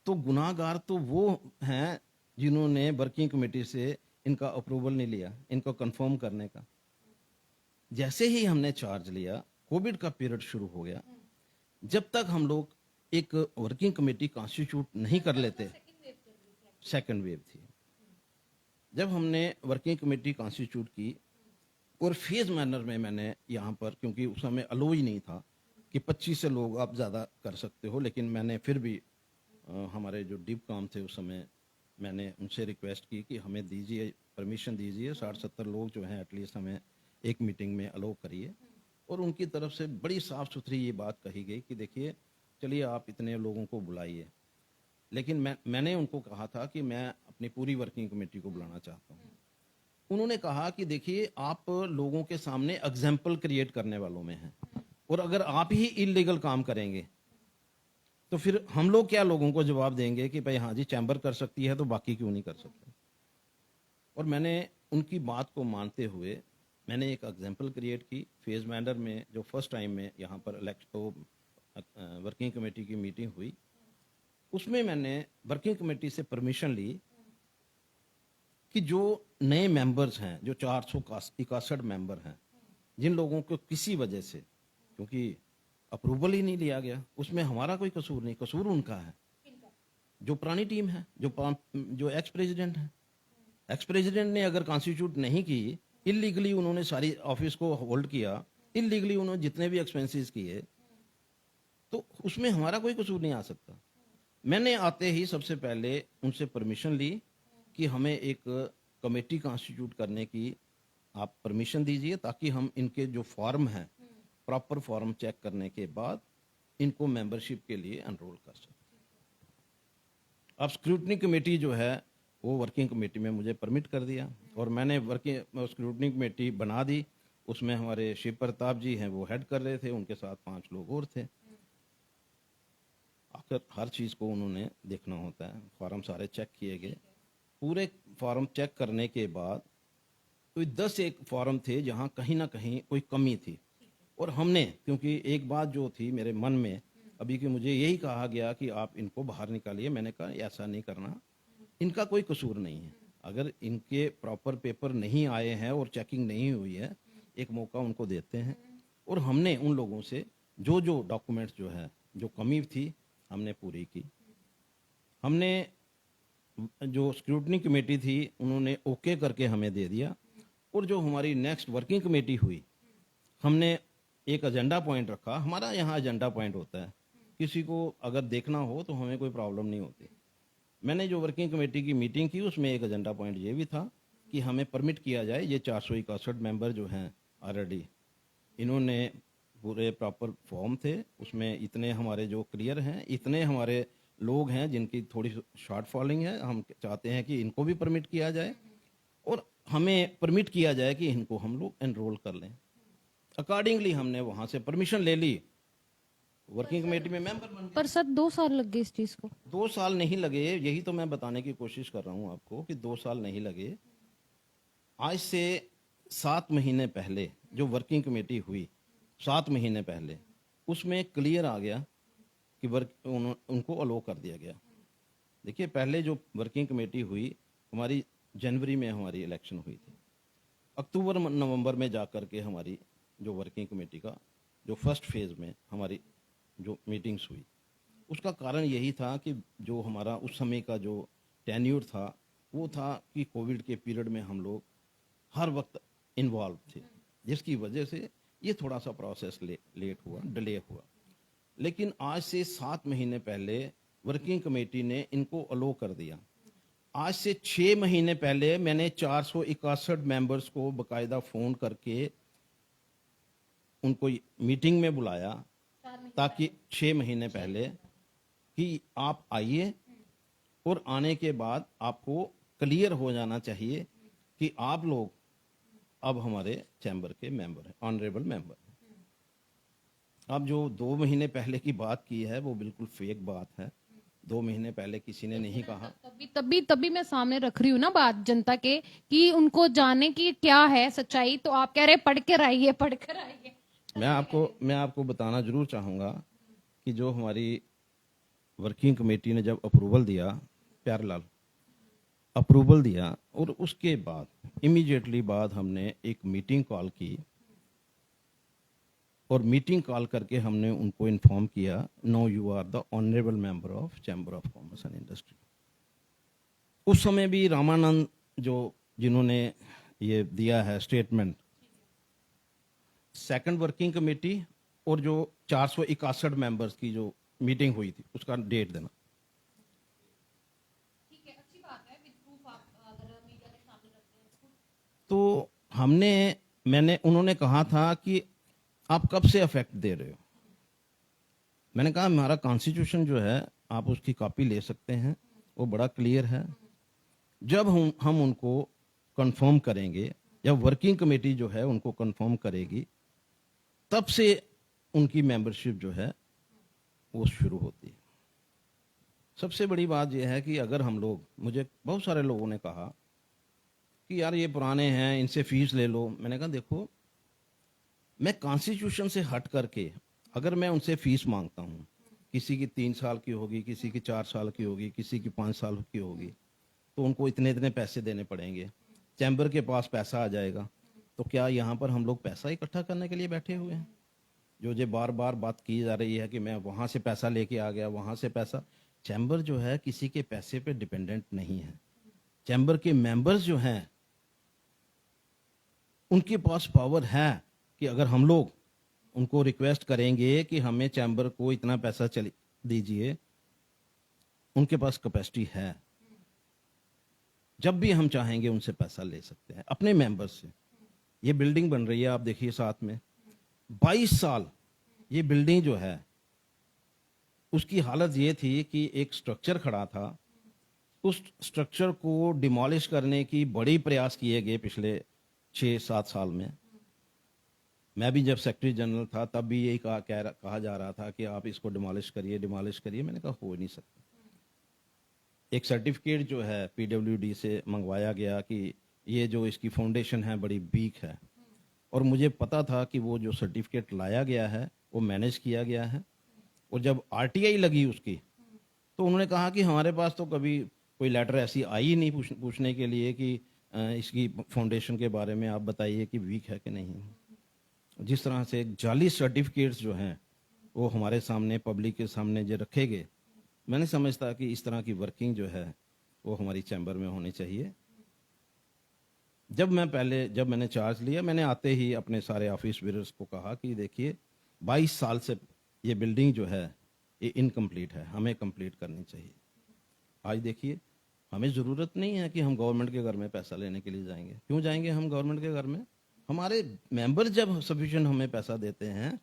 तो गुनाहगार तो वो हैं जिन्होंने वर्किंग कमेटी से इनका अप्रूवल नहीं लिया, इनको कंफर्म करने का। जैसे ही हमने चार्ज लिया, कोविड का पीरियड शुरू हो गया, जब तक हम लोग एक वर्किंग कमेटी कॉन्स्टिट्यूट नहीं कर लेते, सेकंड वेव थी, जब हमने वर्किंग कमेटी कॉन्स्टिट्यूट की और फेज मैनर में मैंने यहाँ पर, क्योंकि उस समय अलो ही नहीं था कि 25 से लोग आप ज़्यादा कर सकते हो, लेकिन मैंने फिर भी हमारे जो डिप काम थे उस समय मैंने उनसे रिक्वेस्ट की कि हमें दीजिए, परमिशन दीजिए, 60-70 लोग जो हैं एटलीस्ट हमें एक मीटिंग में अलो करिए। और उनकी तरफ से बड़ी साफ सुथरी ये बात कही गई कि देखिए चलिए आप इतने लोगों को बुलाइए, लेकिन मैंने उनको कहा था कि मैं अपनी पूरी वर्किंग कमेटी को बुलाना चाहता हूँ। उन्होंने कहा कि देखिए आप लोगों के सामने एग्जाम्पल क्रिएट करने वालों में हैं, और अगर आप ही इलीगल काम करेंगे तो फिर हम लोग क्या लोगों को जवाब देंगे कि भाई हाँ जी चैम्बर कर सकती है तो बाकी क्यों नहीं कर सकते। और मैंने उनकी बात को मानते हुए मैंने एक एग्जाम्पल क्रिएट की। फेज मैनर में जो फर्स्ट टाइम में यहाँ पर वर्किंग कमेटी की मीटिंग हुई, उसमें मैंने वर्किंग कमेटी से परमिशन ली कि जो नए मेंबर्स हैं, जो 461 मेंबर हैं, जिन लोगों को किसी वजह से, क्योंकि अप्रूवल ही नहीं लिया गया, उसमें हमारा कोई कसूर नहीं, कसूर उनका है, जो पुरानी टीम है, जो एक्स प्रेसिडेंट है। एक्स प्रेसिडेंट ने अगर कॉन्स्टिट्यूट नहीं की, इलीगली उन्होंने सारी ऑफिस को होल्ड किया, इलीगली उन्होंने जितने भी एक्सपेंसेस किए, तो उसमें हमारा कोई कसूर नहीं आ सकता। मैंने आते ही सबसे पहले उनसे परमिशन ली कि हमें एक कमेटी कॉन्स्टिट्यूट करने की आप परमिशन दीजिए, ताकि हम इनके जो फॉर्म हैं प्रॉपर फॉर्म चेक करने के बाद इनको मेंबरशिप के लिए एनरोल कर सकते। अब स्क्रूटनी कमेटी जो है वो वर्किंग कमेटी में मुझे परमिट कर दिया, और मैंने वर्किंग स्क्रूटनी कमेटी बना दी। उसमें हमारे शिव प्रताप जी हैं, वो हेड कर रहे थे, उनके साथ 5 लोग और थे। आखिर हर चीज़ को उन्होंने देखना होता है, फॉर्म सारे चेक किए गए। पूरे फॉर्म चेक करने के बाद कोई 10 एक फॉर्म थे जहां कहीं ना कहीं कोई कमी थी, और हमने, क्योंकि एक बात जो थी मेरे मन में अभी कि मुझे यही कहा गया कि आप इनको बाहर निकालिए, मैंने कहा ऐसा नहीं करना, इनका कोई कसूर नहीं है। अगर इनके प्रॉपर पेपर नहीं आए हैं और चेकिंग नहीं हुई है, एक मौका उनको देते हैं। और हमने उन लोगों से जो जो डॉक्यूमेंट्स जो है, जो कमी थी, हमने पूरी की। हमने जो स्क्रूटनी कमेटी थी उन्होंने ओके करके हमें दे दिया, और जो हमारी नेक्स्ट वर्किंग कमेटी हुई, हमने एक एजेंडा पॉइंट रखा। हमारा यहाँ एजेंडा पॉइंट होता है, किसी को अगर देखना हो तो हमें कोई प्रॉब्लम नहीं होती। मैंने जो वर्किंग कमेटी की मीटिंग की उसमें एक एजेंडा पॉइंट ये भी था कि हमें परमिट किया जाए, ये 461 मेंबर जो हैं ऑलरेडी, इन्होंने पूरे प्रॉपर फॉर्म थे, उसमें इतने हमारे जो क्लियर हैं, इतने हमारे लोग हैं जिनकी थोड़ी शॉर्ट फॉलोइंग है, हम चाहते हैं कि इनको भी परमिट किया जाए, और हमें परमिट किया जाए कि इनको हम लोग एनरोल कर लें। अकॉर्डिंगली हमने वहां से परमिशन ले ली, वर्किंग कमेटी में मेंबर बन गए। पर सर 2 साल लग गए इस चीज को। 2 साल नहीं लगे, यही तो मैं बताने की कोशिश कर रहा हूं आपको कि 2 साल नहीं लगे। आज से 7 महीने पहले जो वर्किंग कमेटी हुई, 7 महीने पहले, उसमें क्लियर आ गया कि उनको अलो कर दिया गया। देखिए, पहले जो वर्किंग कमेटी हुई हमारी, जनवरी में हमारी इलेक्शन हुई थी, अक्टूबर नवंबर में जा कर के हमारी जो वर्किंग कमेटी का जो फर्स्ट फेज में हमारी जो मीटिंग्स हुई, उसका कारण यही था कि जो हमारा उस समय का जो टेन्यूर था वो था कि कोविड के पीरियड में हम लोग हर वक्त इन्वॉल्व थे, जिसकी वजह से ये थोड़ा सा प्रोसेस लेट हुआ, डिले हुआ। लेकिन आज से 7 महीने पहले वर्किंग कमेटी ने इनको अलो कर दिया। आज से 6 महीने पहले मैंने 461 मेंबर्स को बकायदा फोन करके उनको मीटिंग में बुलाया, ताकि 6 महीने पहले कि आप आइए, और आने के बाद आपको क्लियर हो जाना चाहिए कि आप लोग अब हमारे चैम्बर के मेंबर हैं, ऑनरेबल मेंबर हैं। अब जो 2 महीने पहले की बात की है वो बिल्कुल फेक बात है। 2 महीने पहले किसी ने नहीं कहा। तभी मैं सामने रख रही हूँ ना बात जनता के, कि उनको जाने की क्या है सच्चाई। तो आप कह रहे पढ़ कर आइए, पढ़ कर आइए। मैं आपको बताना जरूर चाहूंगा कि जो हमारी वर्किंग कमेटी ने जब अप्रूवल दिया, प्यारेलाल अप्रूवल दिया, और उसके बाद इमीडिएटली बाद हमने एक मीटिंग कॉल की, और मीटिंग कॉल करके हमने उनको इन्फॉर्म किया, no you are the honourable member of chamber of commerce and industry. उस समय भी रामानंद जिन्होंने ये दिया है स्टेटमेंट, सेकंड वर्किंग कमेटी और जो 461 मेंबर्स की जो मीटिंग हुई थी उसका डेट देना। ठीक है, अच्छी बात है, विद प्रूफ आप अगर मीडिया के सामने रखते हैं। तो उन्होंने कहा था कि आप कब से अफेक्ट दे रहे हो। मैंने कहा हमारा कॉन्स्टिट्यूशन जो है आप उसकी कॉपी ले सकते हैं, वो बड़ा क्लियर है। जब हम उनको कंफर्म करेंगे, जब वर्किंग कमेटी जो है उनको कंफर्म करेगी, तब से उनकी मेंबरशिप जो है वो शुरू होती है। सबसे बड़ी बात यह है कि अगर हम लोग, मुझे बहुत सारे लोगों ने कहा कि यार ये पुराने हैं, इनसे फीस ले लो। मैंने कहा देखो, मैं कॉन्स्टिट्यूशन से हट करके अगर मैं उनसे फीस मांगता हूँ, किसी की 3 साल की होगी, किसी की 4 साल की होगी, किसी की 5 साल की होगी, तो उनको इतने इतने पैसे देने पड़ेंगे, चैम्बर के पास पैसा आ जाएगा। तो क्या यहाँ पर हम लोग पैसा इकट्ठा करने के लिए बैठे हुए हैं? जो बार बार बात की जा रही है कि मैं वहाँ से पैसा लेके आ गया, वहाँ से पैसा। चैम्बर जो है किसी के पैसे पे डिपेंडेंट नहीं है। चैम्बर के मेंबर्स जो हैं उनके पास पावर है कि अगर हम लोग उनको रिक्वेस्ट करेंगे कि हमें चैम्बर को इतना पैसा चली दीजिए, उनके पास कैपेसिटी है। जब भी हम चाहेंगे उनसे पैसा ले सकते हैं अपने मेंबर्स से। ये बिल्डिंग बन रही है, आप देखिए साथ में 22 साल ये बिल्डिंग जो है उसकी हालत ये थी कि एक स्ट्रक्चर खड़ा था, उस स्ट्रक्चर को डिमोलिश करने की बड़ी प्रयास किए गए पिछले 6-7 साल में। मैं भी जब सेक्रेटरी जनरल था तब भी यही कहा जा रहा था कि आप इसको डिमोलिश करिए। मैंने कहा हो नहीं सकता। एक सर्टिफिकेट जो है पीडब्ल्यूडी से मंगवाया गया कि ये जो इसकी फाउंडेशन है बड़ी वीक है, और मुझे पता था कि वो जो सर्टिफिकेट लाया गया है वो मैनेज किया गया है। और जब आरटीआई लगी उसकी, तो उन्होंने कहा कि हमारे पास तो कभी कोई लेटर ऐसी आई ही नहीं पूछने के लिए कि इसकी फाउंडेशन के बारे में आप बताइए कि वीक है कि नहीं। जिस तरह से जाली सर्टिफिकेट्स जो हैं वो हमारे सामने पब्लिक के सामने जो रखे गए, मैं नहीं समझता कि इस तरह की वर्किंग जो है वो हमारी चैम्बर में होनी चाहिए। जब मैंने चार्ज लिया, मैंने आते ही अपने सारे ऑफिस बीयर्स को कहा कि देखिए 22 साल से ये बिल्डिंग जो है ये इनकम्प्लीट है, हमें कंप्लीट करनी चाहिए। आज देखिए हमें ज़रूरत नहीं है कि हम गवर्नमेंट के घर में पैसा लेने के लिए जाएंगे। क्यों जाएंगे हम गवर्नमेंट के घर में? हमारे मेंबर जब सफिशिएंट हमें पैसा देते हैं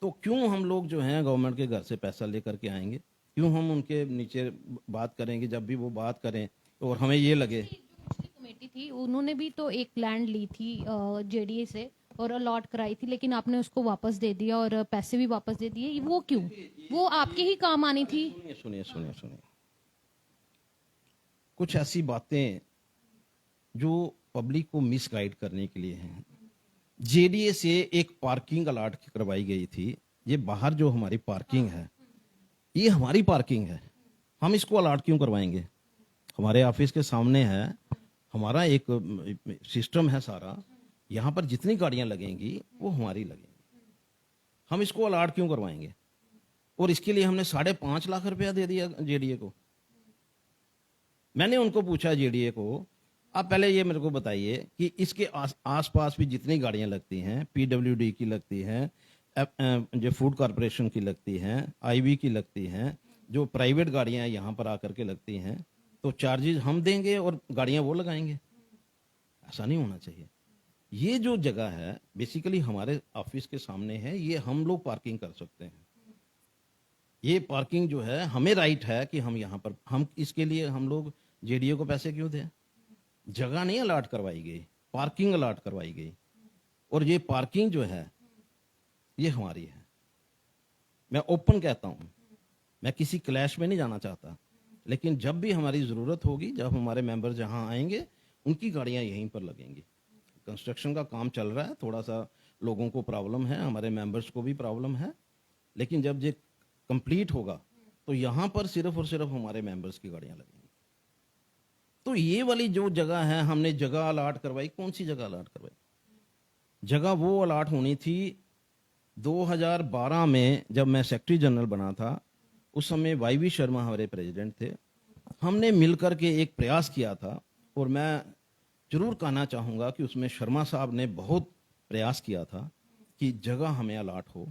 तो क्यों हम लोग जो हैं गवर्नमेंट के घर से पैसा लेकर के आएंगे? क्यों हम उनके नीचे बात करेंगे? जब भी वो बात करें और हमें ये लगे। पिछली कमेटी थी उन्होंने भी तो एक लैंड ली थी जेडीए से और अलॉट कराई थी, लेकिन आपने उसको वापस दे दिया और पैसे भी वापस दे दिए। वो क्यों? वो आपके ही काम आनी थी। सुनिए, कुछ ऐसी बातें जो पब्लिक को मिसगाइड करने के लिए हैं। जेडीए से एक पार्किंग अलॉट करवाई गई थी। ये बाहर जो हमारी पार्किंग है ये हमारी पार्किंग है, हम इसको अलॉट क्यों करवाएंगे? हमारे ऑफिस के सामने है, हमारा एक सिस्टम है सारा, यहाँ पर जितनी गाड़ियां लगेंगी वो हमारी लगेंगी, हम इसको अलॉट क्यों करवाएंगे? और इसके लिए हमने 5.5 लाख रुपया दे दिया जेडीए को। मैंने उनको पूछा जेडीए को, आप पहले ये मेरे को बताइए कि इसके आसपास भी जितनी गाड़ियां लगती हैं, पीडब्ल्यूडी की लगती हैं, जो फूड कॉरपोरेशन की लगती हैं, आईवी की लगती हैं, जो प्राइवेट गाड़ियां यहाँ पर आकर के लगती हैं, तो चार्जेस हम देंगे और गाड़ियां वो लगाएंगे? ऐसा नहीं होना चाहिए। ये जो जगह है बेसिकली हमारे ऑफिस के सामने है, ये हम लोग पार्किंग कर सकते हैं। ये पार्किंग जो है हमें राइट है कि हम यहाँ पर, हम इसके लिए हम लोग जेडीए को पैसे क्यों दें? जगह नहीं अलॉट करवाई गई, पार्किंग अलॉट करवाई गई, और ये पार्किंग जो है ये हमारी है। मैं ओपन कहता हूं, मैं किसी क्लैश में नहीं जाना चाहता, लेकिन जब भी हमारी जरूरत होगी, जब हमारे मेंबर जहां आएंगे उनकी गाड़ियां यहीं पर लगेंगी। कंस्ट्रक्शन का काम चल रहा है, थोड़ा सा लोगों को प्रॉब्लम है, हमारे मेंबर्स को भी प्रॉब्लम है, लेकिन जब ये कंप्लीट होगा तो यहां पर सिर्फ और सिर्फ हमारे मेंबर्स की गाड़ियां लगेंगी। तो ये वाली जो जगह है, हमने जगह अलॉट करवाई, कौन सी जगह अलॉट करवाई? जगह वो अलॉट होनी थी 2012 में, जब मैं सेक्रेटरी जनरल बना था। उस समय वाईवी शर्मा हमारे प्रेसिडेंट थे। हमने मिलकर के एक प्रयास किया था, और मैं जरूर कहना चाहूंगा कि उसमें शर्मा साहब ने बहुत प्रयास किया था कि जगह हमें अलॉट हो।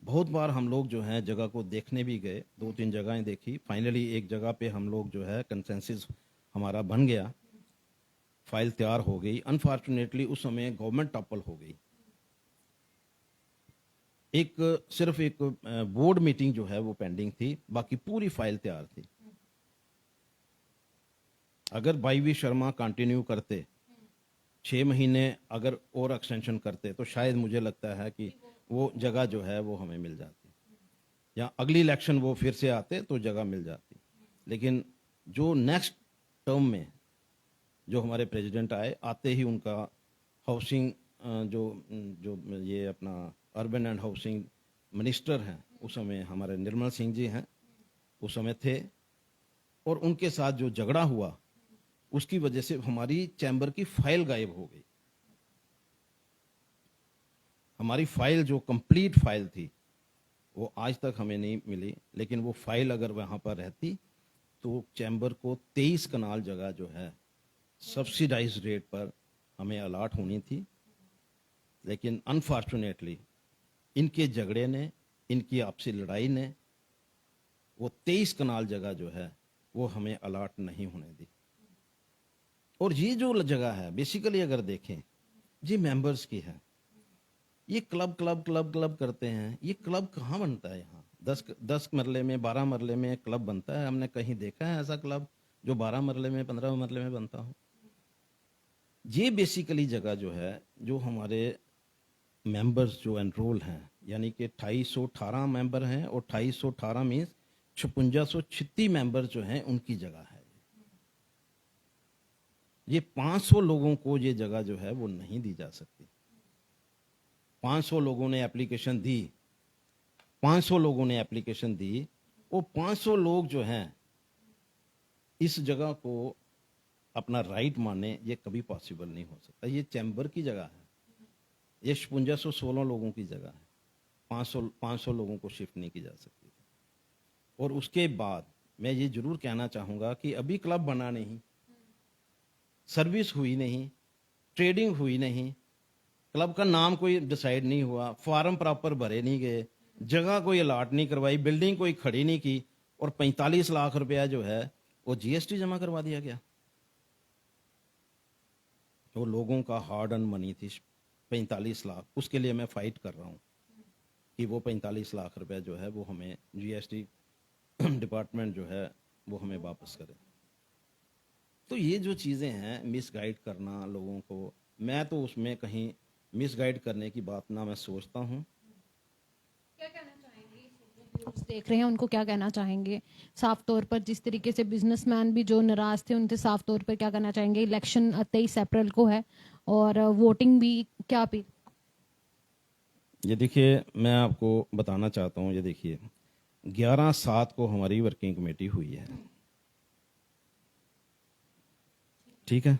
बहुत बार हम लोग जो है जगह को देखने भी गए, 2-3 जगहें देखी, फाइनली एक जगह पे हम लोग जो है कंसेंसस हमारा बन गया, फाइल तैयार हो गई। अनफॉर्चुनेटली उस समय गवर्नमेंट टॉपल हो गई। सिर्फ एक बोर्ड मीटिंग जो है वो पेंडिंग थी, बाकी पूरी फाइल तैयार थी। अगर वाईवी शर्मा कंटिन्यू करते, 6 महीने अगर और एक्सटेंशन करते, तो शायद मुझे लगता है कि वो जगह जो है वो हमें मिल जाती, या अगली इलेक्शन वो फिर से आते तो जगह मिल जाती। लेकिन जो नेक्स्ट टर्म में जो हमारे प्रेसिडेंट आए, आते ही उनका हाउसिंग जो ये अपना अर्बन एंड हाउसिंग मिनिस्टर हैं, उस समय हमारे निर्मल सिंह जी हैं, उस समय थे, और उनके साथ जो झगड़ा हुआ उसकी वजह से हमारी चैम्बर की फाइल गायब हो गई। हमारी फाइल जो कंप्लीट फाइल थी वो आज तक हमें नहीं मिली, लेकिन वो फाइल अगर वहां पर रहती तो चैम्बर को 23 कनाल जगह जो है सब्सिडाइज रेट पर हमें अलॉट होनी थी। लेकिन अनफॉर्चुनेटली इनके झगड़े ने, इनकी आपसी लड़ाई ने वो 23 कनाल जगह जो है वो हमें अलॉट नहीं होने दी। और ये जो जगह है बेसिकली अगर देखें ये मेंबर्स की है। ये क्लब क्लब क्लब क्लब करते हैं, ये क्लब कहाँ बनता है? यहाँ 10 मरले में 12 मरले में क्लब बनता है? हमने कहीं देखा है ऐसा क्लब जो 12 मरले में 15 मरले में बनता हो? ये बेसिकली जगह जो है, जो हमारे मेंबर्स जो एनरोल हैं, यानी कि 2818 मेंबर हैं, और 2818 मीन्स 5636 मेंबर जो हैं उनकी जगह है। ये 500 लोगों को ये जगह जो है वो नहीं दी जा सकती। 500 लोगों ने एप्लीकेशन दी, 500 लोगों ने एप्लीकेशन दी, वो 500 लोग जो हैं इस जगह को अपना राइट माने, ये कभी पॉसिबल नहीं हो सकता। ये चैम्बर की जगह है, ये 5616 लोगों की जगह है, 500 लोगों को शिफ्ट नहीं की जा सकती। और उसके बाद मैं ये जरूर कहना चाहूँगा कि अभी क्लब बना नहीं, सर्विस हुई नहीं, ट्रेडिंग हुई नहीं, क्लब का नाम कोई डिसाइड नहीं हुआ, फॉर्म प्रॉपर भरे नहीं गए, जगह कोई अलॉट नहीं करवाई, बिल्डिंग कोई खड़ी नहीं की, और 45 लाख रुपया जो है वो जीएसटी जमा करवा दिया गया। वो लोगों का हार्ड अर्न मनी थी 45 लाख, उसके लिए मैं फाइट कर रहा हूँ कि वो 45 लाख रुपया जो है वो हमें जीएसटी डिपार्टमेंट जो है वो हमें वापस करे। तो ये जो चीज़ें हैं, मिसगाइड करना लोगों को, मैं तो उसमें कहीं मिसगाइड करने की बात ना मैं सोचता हूँ। क्या कहना चाहेंगे इस वक्त जो व्यूअर्स देख रहे हैं, उनको क्या कहना चाहेंगे साफ तौर पर? जिस तरीके से बिजनेसमैन भी जो नाराज थे, उनसे साफ तौर पर क्या कहना चाहेंगे? इलेक्शन 23 अप्रैल को है और वोटिंग भी, क्या अपील? ये देखिए, मैं आपको बताना चाहता हूँ, ये देखिए 11/7 को हमारी वर्किंग कमेटी हुई है, ठीक है?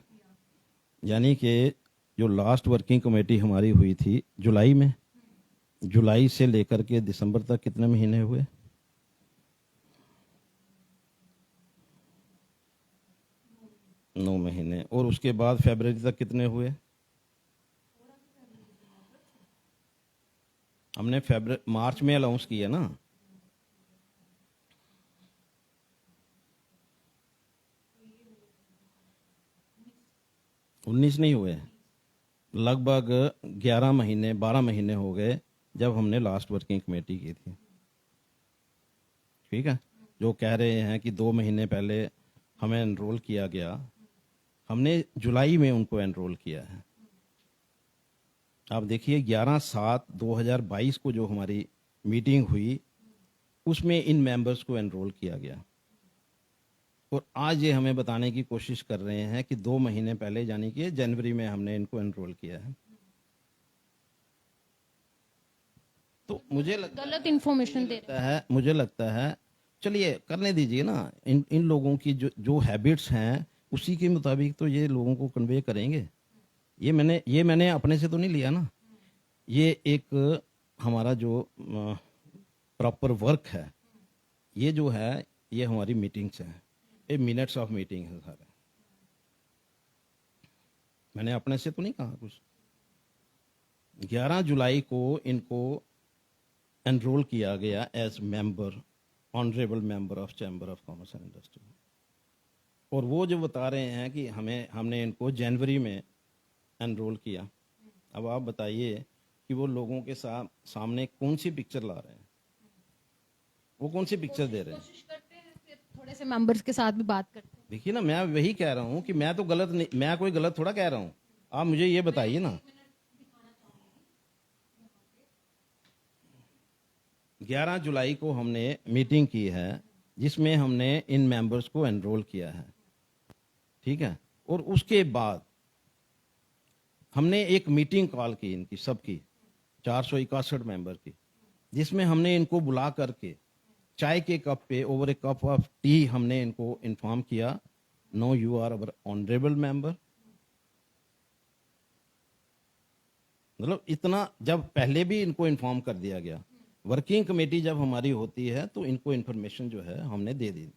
यानी कि जो लास्ट वर्किंग कमेटी हमारी हुई थी जुलाई में, जुलाई से लेकर के दिसंबर तक कितने महीने हुए? 9 महीने। और उसके बाद फरवरी तक कितने हुए? हमने मार्च में अनाउंस किया ना। उन्नीस नहीं हुए, लगभग 11 महीने 12 महीने हो गए जब हमने लास्ट वर्किंग कमेटी की थी, ठीक है? जो कह रहे हैं कि 2 महीने पहले हमें एनरोल किया गया, हमने जुलाई में उनको एनरोल किया है। आप देखिए 11/7/2022 को जो हमारी मीटिंग हुई उसमें इन मेंबर्स को एनरोल किया गया, और आज ये हमें बताने की कोशिश कर रहे हैं कि 2 महीने पहले, यानी कि जनवरी में हमने इनको एनरोल किया है। तो गलत इन्फॉर्मेशन दे रहे है, मुझे लगता है चलिए करने दीजिए ना। इन लोगों की जो हैबिट्स हैं उसी के मुताबिक तो ये लोगों को कन्वे करेंगे। ये मैंने अपने से तो नहीं लिया ना, ये एक हमारा जो प्रॉपर वर्क है, ये जो है ये हमारी मीटिंग्स हैं, ये मिनट्स ऑफ मीटिंग है सारे। मैंने अपने से तो नहीं कहा कुछ। 11 जुलाई को इनको एनरोल किया गया as member, honourable member of chamber of commerce and industry, और वो जो बता रहे हैं कि हमने इनको जनवरी में एनरोल किया। अब आप बताइए कि वो लोगों के सामने कौन सी पिक्चर ला रहे हैं, वो कौन सी पिक्चर दे रहे हैं? कोशिश करते हैं, फिर थोड़े से मेंबर्स के साथ भी बात करते हैं। देखिए ना, मैं वही कह रहा हूँ कि मैं तो गलत नहीं, मैं कोई गलत थोड़ा कह रहा हूँ। आप मुझे ये बताइए ना, 11 जुलाई को हमने मीटिंग की है जिसमें हमने इन मेंबर्स को एनरोल किया है, ठीक है? और उसके बाद हमने एक मीटिंग कॉल की इनकी सबकी, 461 मेंबर की, जिसमें हमने इनको बुला करके चाय के कप पे, over a cup of tea, हमने इनको इन्फॉर्म किया, no you are our honourable member. मतलब इतना जब पहले भी इनको इन्फॉर्म कर दिया गया। वर्किंग कमेटी जब हमारी होती है तो इनको इन्फॉर्मेशन जो है हमने दे दी,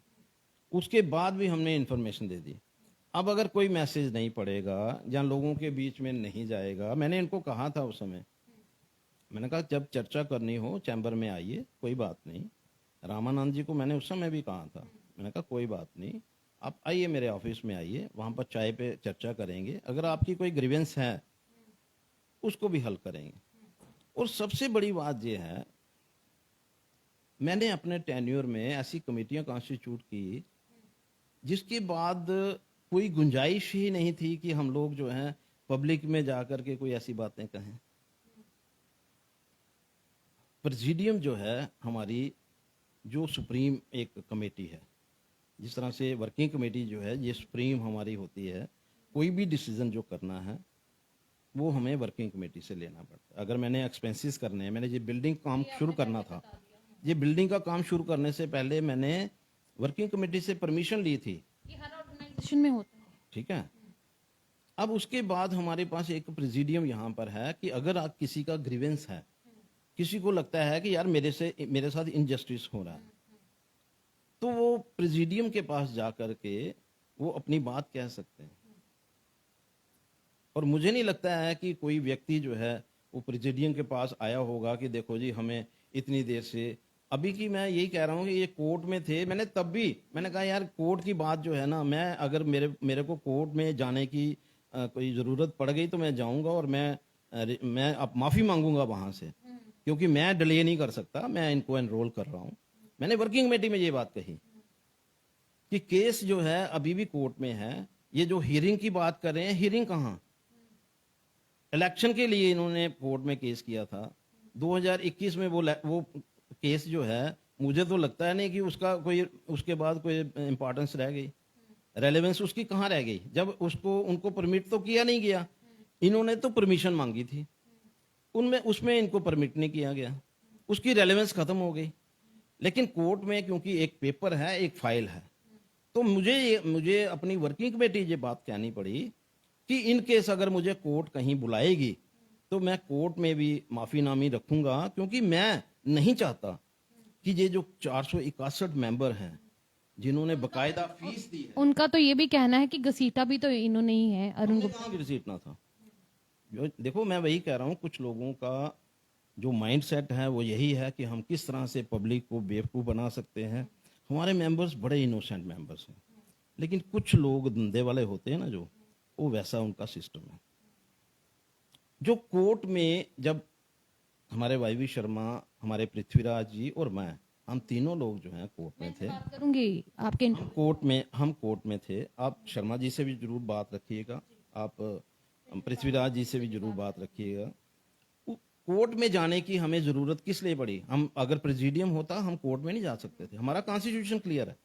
उसके बाद भी हमने इन्फॉर्मेशन दे दी। अब अगर कोई मैसेज नहीं पड़ेगा या लोगों के बीच में नहीं जाएगा, मैंने इनको कहा था उस समय, मैंने कहा जब चर्चा करनी हो चैम्बर में आइए, कोई बात नहीं। रामानंद जी को मैंने उस समय भी कहा था, मैंने कहा कोई बात नहीं, आप आइए मेरे ऑफिस में आइए, वहाँ पर चाय पे चर्चा करेंगे, अगर आपकी कोई ग्रीवेंस है उसको भी हल करेंगे। और सबसे बड़ी बात यह है, मैंने अपने टेन्योर में ऐसी कमेटियां कॉन्स्टिट्यूट की जिसके बाद कोई गुंजाइश ही नहीं थी कि हम लोग जो हैं पब्लिक में जाकर के कोई ऐसी बातें कहें। प्रेसिडियम जो है हमारी, जो सुप्रीम एक कमेटी है, जिस तरह से वर्किंग कमेटी जो है ये सुप्रीम हमारी होती है, कोई भी डिसीजन जो करना है वो हमें वर्किंग कमेटी से लेना पड़ता है। अगर मैंने एक्सपेंसेस करने हैं, मैंने ये बिल्डिंग काम शुरू करना था, ये बिल्डिंग का काम शुरू करने से पहले मैंने वर्किंग कमेटी से परमिशन ली थी, ये हर ऑर्गेनाइजेशन में होता है। ठीक है। अब उसके बाद हमारे पास एक प्रेसिडियम यहाँ पर है कि अगर आप किसी का ग्रीवेंस है, किसी को लगता है कि यार मेरे साथ इनजस्टिस हो रहा है, तो वो प्रेसिडियम के पास जा कर के वो अपनी बात कह सकते हैं। और मुझे नहीं लगता है कि कोई व्यक्ति जो है वो प्रेसिडियम के पास आया होगा कि देखो जी हमें इतनी देर से, अभी की मैं यही कह रहा हूँ कि ये कोर्ट में थे, मैंने तब भी मैंने कहा यार कोर्ट की बात जो है ना, मैं अगर मेरे को कोर्ट में जाने की कोई ज़रूरत पड़ गई तो मैं जाऊंगा और मैं अब माफ़ी मांगूंगा वहाँ से, क्योंकि मैं डिले नहीं कर सकता, मैं इनको एनरोल कर रहा हूँ। मैंने वर्किंग कमेटी में ये बात कही कि केस जो है अभी भी कोर्ट में है। ये जो हियरिंग की बात कर रहे हैं, हियरिंग कहाँ? इलेक्शन के लिए इन्होंने कोर्ट में केस किया था 2021 में। वो केस जो है मुझे तो लगता है नहीं कि उसका कोई उसके बाद कोई इंपॉर्टेंस रह गई, रेलेवेंस उसकी कहाँ रह गई, जब उसको उनको परमिट तो किया नहीं गया। इन्होंने तो परमिशन मांगी थी, उसमें इनको परमिट नहीं किया गया, उसकी रेलेवेंस खत्म हो गई। लेकिन कोर्ट में क्योंकि एक पेपर है, एक फाइल है, तो मुझे अपनी वर्किंग कमेटी ये बात कहनी पड़ी कि इन केस अगर मुझे कोर्ट कहीं बुलाएगी तो मैं कोर्ट में भी माफीनामी रखूंगा, क्योंकि मैं नहीं चाहता कि ये जो 461 मेंबर हैं जिन्होंने बकायदा फीस दी है, उनका तो ये भी कहना है कि घसीटा भी तो इन्होंने ही है, अरुण हमने गुप्ता। कहाँ घसीटना था। देखो मैं वही कह रहा हूँ, कुछ लोगों का जो माइंड सेट है वो यही है कि हम किस तरह से पब्लिक को बेवकूफ़ बना सकते हैं। हमारे मेंबर्स बड़े इनोसेंट मेंबर्स हैं, लेकिन कुछ लोग धंधे वाले होते हैं ना, जो वो वैसा उनका सिस्टम है। जो कोर्ट में जब हमारे वाईवी शर्मा, हमारे पृथ्वीराज जी और मैं, हम तीनों लोग जो हैं कोर्ट में थे। बात करूंगी आपके हम कोर्ट में थे। आप शर्मा जी से भी जरूर बात रखिएगा, आप पृथ्वीराज जी से भी जरूर बात रखिएगा। कोर्ट में जाने की हमें जरूरत किस लिए पड़ी? हम अगर प्रेसिडियम होता हम कोर्ट में नहीं जा सकते थे। हमारा कॉन्स्टिट्यूशन क्लियर है,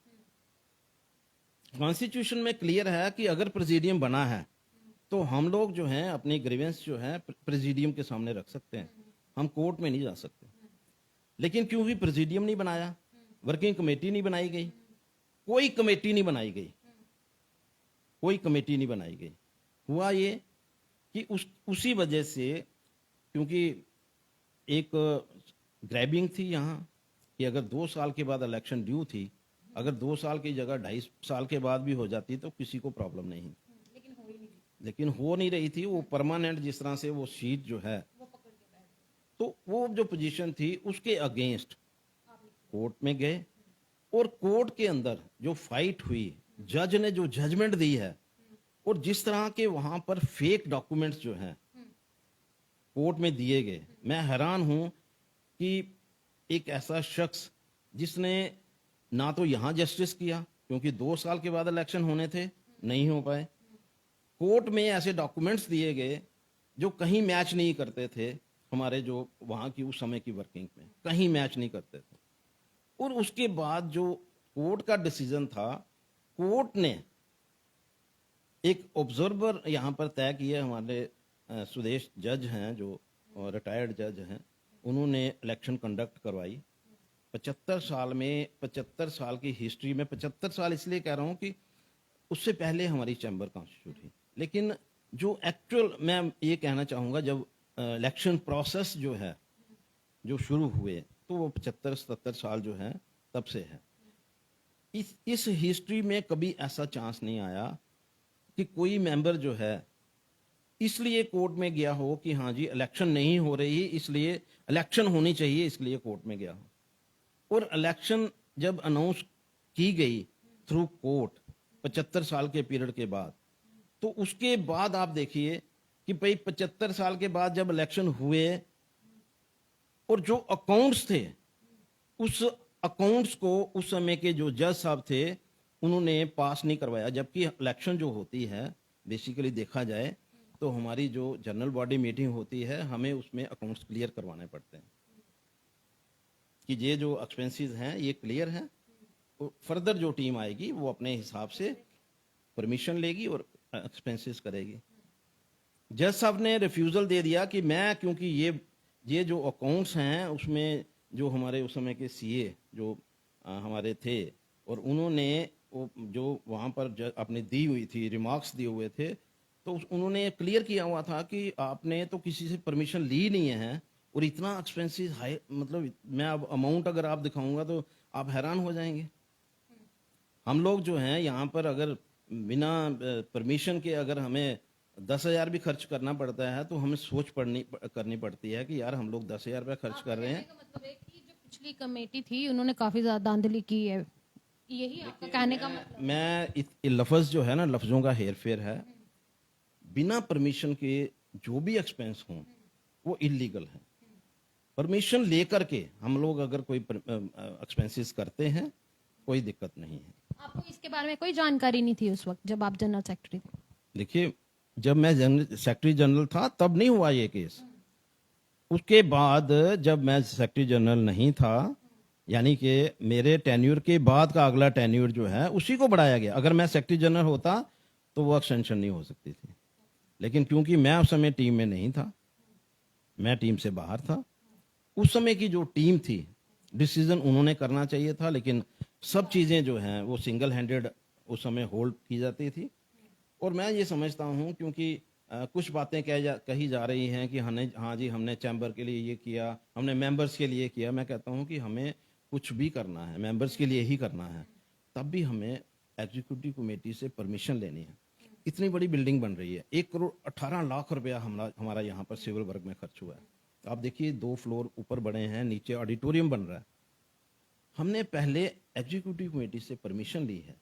कॉन्स्टिट्यूशन में क्लियर है कि अगर प्रेसिडियम बना है तो हम लोग जो हैं अपनी ग्रीवेंस जो है प्रेसिडियम के सामने रख सकते हैं, हम कोर्ट में नहीं जा सकते। लेकिन क्योंकि प्रेसिडियम नहीं बनाया, वर्किंग कमेटी नहीं बनाई गई, कोई कमेटी नहीं बनाई गई, कोई कमेटी नहीं बनाई गई, हुआ ये कि उसी वजह से, क्योंकि एक ग्रैबिंग थी यहाँ कि अगर 2 साल के बाद इलेक्शन ड्यू थी, अगर 2 साल की जगह 2.5 साल के बाद भी हो जाती तो किसी को प्रॉब्लम नहीं, लेकिन हो नहीं रही थी। वो परमानेंट जिस तरह से वो सीट जो है, तो वो जो पोजीशन थी उसके अगेंस्ट कोर्ट में गए, और कोर्ट के अंदर जो फाइट हुई, जज ने जो जजमेंट दी है, और जिस तरह के वहां पर फेक डॉक्यूमेंट्स जो हैं कोर्ट में दिए गए, मैं हैरान हूं कि एक ऐसा शख्स जिसने ना तो यहां जस्टिस किया, क्योंकि 2 साल के बाद इलेक्शन होने थे, नहीं हो पाए, कोर्ट में ऐसे डॉक्यूमेंट्स दिए गए जो कहीं मैच नहीं करते थे, हमारे जो वहां की उस समय की वर्किंग में कहीं मैच नहीं करते थे। और उसके बाद जो कोर्ट का डिसीजन था, कोर्ट ने एक ऑब्जर्वर यहां पर तय किया, हमारे सुदेश जज हैं जो रिटायर्ड जज हैं, उन्होंने इलेक्शन कंडक्ट करवाई। 75 साल की हिस्ट्री में, 75 साल इसलिए कह रहा हूं कि उससे पहले हमारी चैम्बर कॉन्स्टिट्यूट हुई, लेकिन जो एक्चुअल मैं ये कहना चाहूंगा, जब इलेक्शन प्रोसेस जो है जो शुरू हुए, तो वो 75-77 साल जो है तब से है। इस हिस्ट्री में कभी ऐसा चांस नहीं आया कि कोई मेंबर जो है इसलिए कोर्ट में गया हो कि हाँ जी इलेक्शन नहीं हो रही इसलिए इलेक्शन होनी चाहिए इसलिए कोर्ट में गया हो। और इलेक्शन जब अनाउंस की गई थ्रू कोर्ट 75 साल के पीरियड के बाद, तो उसके बाद आप देखिए कि भाई 75 साल के बाद जब इलेक्शन हुए और जो अकाउंट्स थे उस अकाउंट्स को उस समय के जो जज साहब थे उन्होंने पास नहीं करवाया, जबकि इलेक्शन जो होती है बेसिकली देखा जाए तो हमारी जो जनरल बॉडी मीटिंग होती है हमें उसमें अकाउंट्स क्लियर करवाने पड़ते हैं कि ये जो एक्सपेंसेस हैं ये क्लियर हैं। फर्दर जो टीम आएगी वो अपने हिसाब से परमिशन लेगी और एक्सपेंसेस करेगी। जज साहब ने रिफ्यूजल दे दिया कि मैं, क्योंकि ये जो अकाउंट्स हैं उसमें जो हमारे उस समय के सीए जो हमारे थे और उन्होंने वो जो वहाँ पर अपनी दी हुई थी रिमार्क्स दिए हुए थे, तो उन्होंने क्लियर किया हुआ था कि आपने तो किसी से परमिशन ली नहीं है और इतना एक्सपेंसिव हाई, मतलब मैं अब अमाउंट अगर आप दिखाऊंगा तो आप हैरान हो जाएंगे। हम लोग जो हैं यहाँ पर अगर बिना परमिशन के अगर हमें 10,000 भी खर्च करना पड़ता है तो हमें सोच करनी पड़ती है कि यार हम लोग 10,000 रुपया खर्च कर रहे हैं। मतलब है कि जो पिछली कमेटी थी उन्होंने काफी ज्यादा धांधली की है, यही आपका कहने का मतलब? मैं लफ्ज जो है ना, लफ्जों का हेर फेर है। बिना परमिशन के जो भी एक्सपेंस हों वो इलीगल है। परमिशन लेकर के हम लोग अगर कोई एक्सपेंसेस करते हैं कोई दिक्कत नहीं है। आपको इसके बारे में कोई जानकारी नहीं थी उस वक्त जब आप जनरल सेक्रेटरी थे? देखिए, जब मैं सेक्रेटरी जनरल था तब नहीं हुआ ये केस। उसके बाद जब मैं सेक्रेटरी जनरल नहीं था, यानी कि मेरे टेन्यूर के बाद का अगला टेन्यूर जो है उसी को बढ़ाया गया। अगर मैं सेक्रेटरी जनरल होता तो वो एक्सटेंशन नहीं हो सकती थी, लेकिन क्योंकि मैं उस समय टीम में नहीं था, मैं टीम से बाहर था, उस समय की जो टीम थी डिसीजन उन्होंने करना चाहिए था, लेकिन सब चीज़ें जो हैं वो सिंगल हैंडेड उस समय होल्ड की जाती थी। और मैं ये समझता हूँ क्योंकि कुछ बातें कही जा रही हैं कि हाँ जी हमने चैम्बर के लिए ये किया, हमने मेंबर्स के लिए किया। मैं कहता हूँ कि हमें कुछ भी करना है मेंबर्स के लिए ही करना है, तब भी हमें एग्जीक्यूटिव कमेटी से परमिशन लेनी है। इतनी बड़ी बिल्डिंग बन रही है, 1,18,00,000 रुपया हमारा यहाँ पर सिविल वर्क में खर्च हुआ है। आप देखिए 2 फ्लोर ऊपर बड़े हैं, नीचे ऑडिटोरियम बन रहा है। हमने पहले एग्जीक्यूटिव कमेटी से परमिशन ली है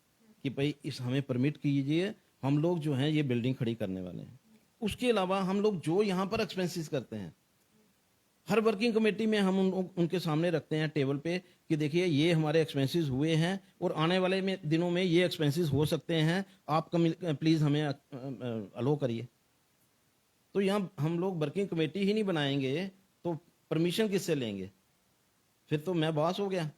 कि भाई इस हमें परमिट कीजिए, हम लोग जो हैं ये बिल्डिंग खड़ी करने वाले हैं। उसके अलावा हम लोग जो यहाँ पर एक्सपेंसेस करते हैं हर वर्किंग कमेटी में हम उनके सामने रखते हैं टेबल पे कि देखिए ये हमारे एक्सपेंसेस हुए हैं और आने वाले दिनों में ये एक्सपेंसेस हो सकते हैं, आप प्लीज हमें अलो करिए। तो यहाँ हम लोग वर्किंग कमेटी ही नहीं बनाएंगे तो परमिशन किससे लेंगे? फिर तो मैं बॉस हो गया।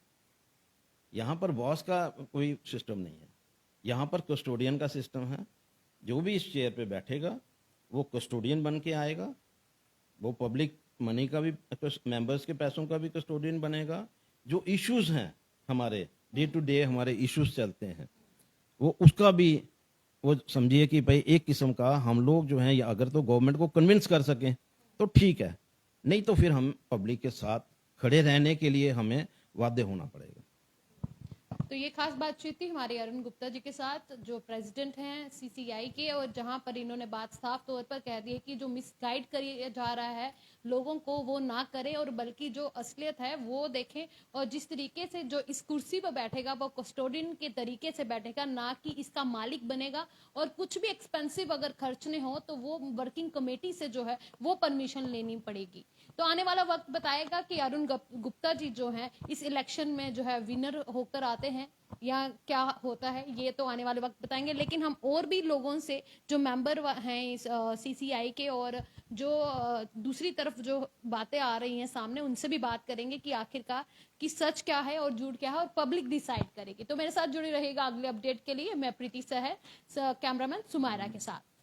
यहाँ पर बॉस का कोई सिस्टम नहीं है, यहाँ पर कस्टोडियन का सिस्टम है। जो भी इस चेयर पे बैठेगा वो कस्टोडियन बन के आएगा, वो पब्लिक मनी का भी, मेंबर्स के पैसों का भी कस्टोडियन बनेगा। जो इश्यूज हैं हमारे डे टू डे हमारे इश्यूज चलते हैं वो उसका भी, वो समझिए कि भाई एक किस्म का हम लोग जो हैं या अगर तो गवर्नमेंट को कन्विंस कर सकें तो ठीक है, नहीं तो फिर हम पब्लिक के साथ खड़े रहने के लिए हमें बाध्य होना पड़ेगा। तो ये खास बातचीत थी हमारे अरुण गुप्ता जी के साथ, जो प्रेसिडेंट हैं सीसीआई के, और जहां पर इन्होंने बात साफ तौर पर कह दी है कि जो मिसगाइड किया जा रहा है लोगों को वो ना करें और बल्कि जो असलियत है वो देखें। और जिस तरीके से जो इस कुर्सी पर बैठेगा वो कस्टोडियन के तरीके से बैठेगा, ना कि इसका मालिक बनेगा। और कुछ भी एक्सपेंसिव अगर खर्चने हो तो वो वर्किंग कमेटी से जो है वो परमिशन लेनी पड़ेगी। तो आने वाला वक्त बताएगा कि अरुण गुप्ता जी जो हैं इस इलेक्शन में जो है विनर होकर आते हैं या क्या होता है, ये तो आने वाले वक्त बताएंगे। लेकिन हम और भी लोगों से जो मेंबर हैं इस सीसीआई के और जो दूसरी तरफ जो बातें आ रही हैं सामने, उनसे भी बात करेंगे कि आखिरकार कि सच क्या है और झूठ क्या है, और पब्लिक डिसाइड करेगी। तो मेरे साथ जुड़े रहेगा अगले अपडेट के लिए। मैं प्रीति सहर, कैमरामैन सुमायरा के साथ।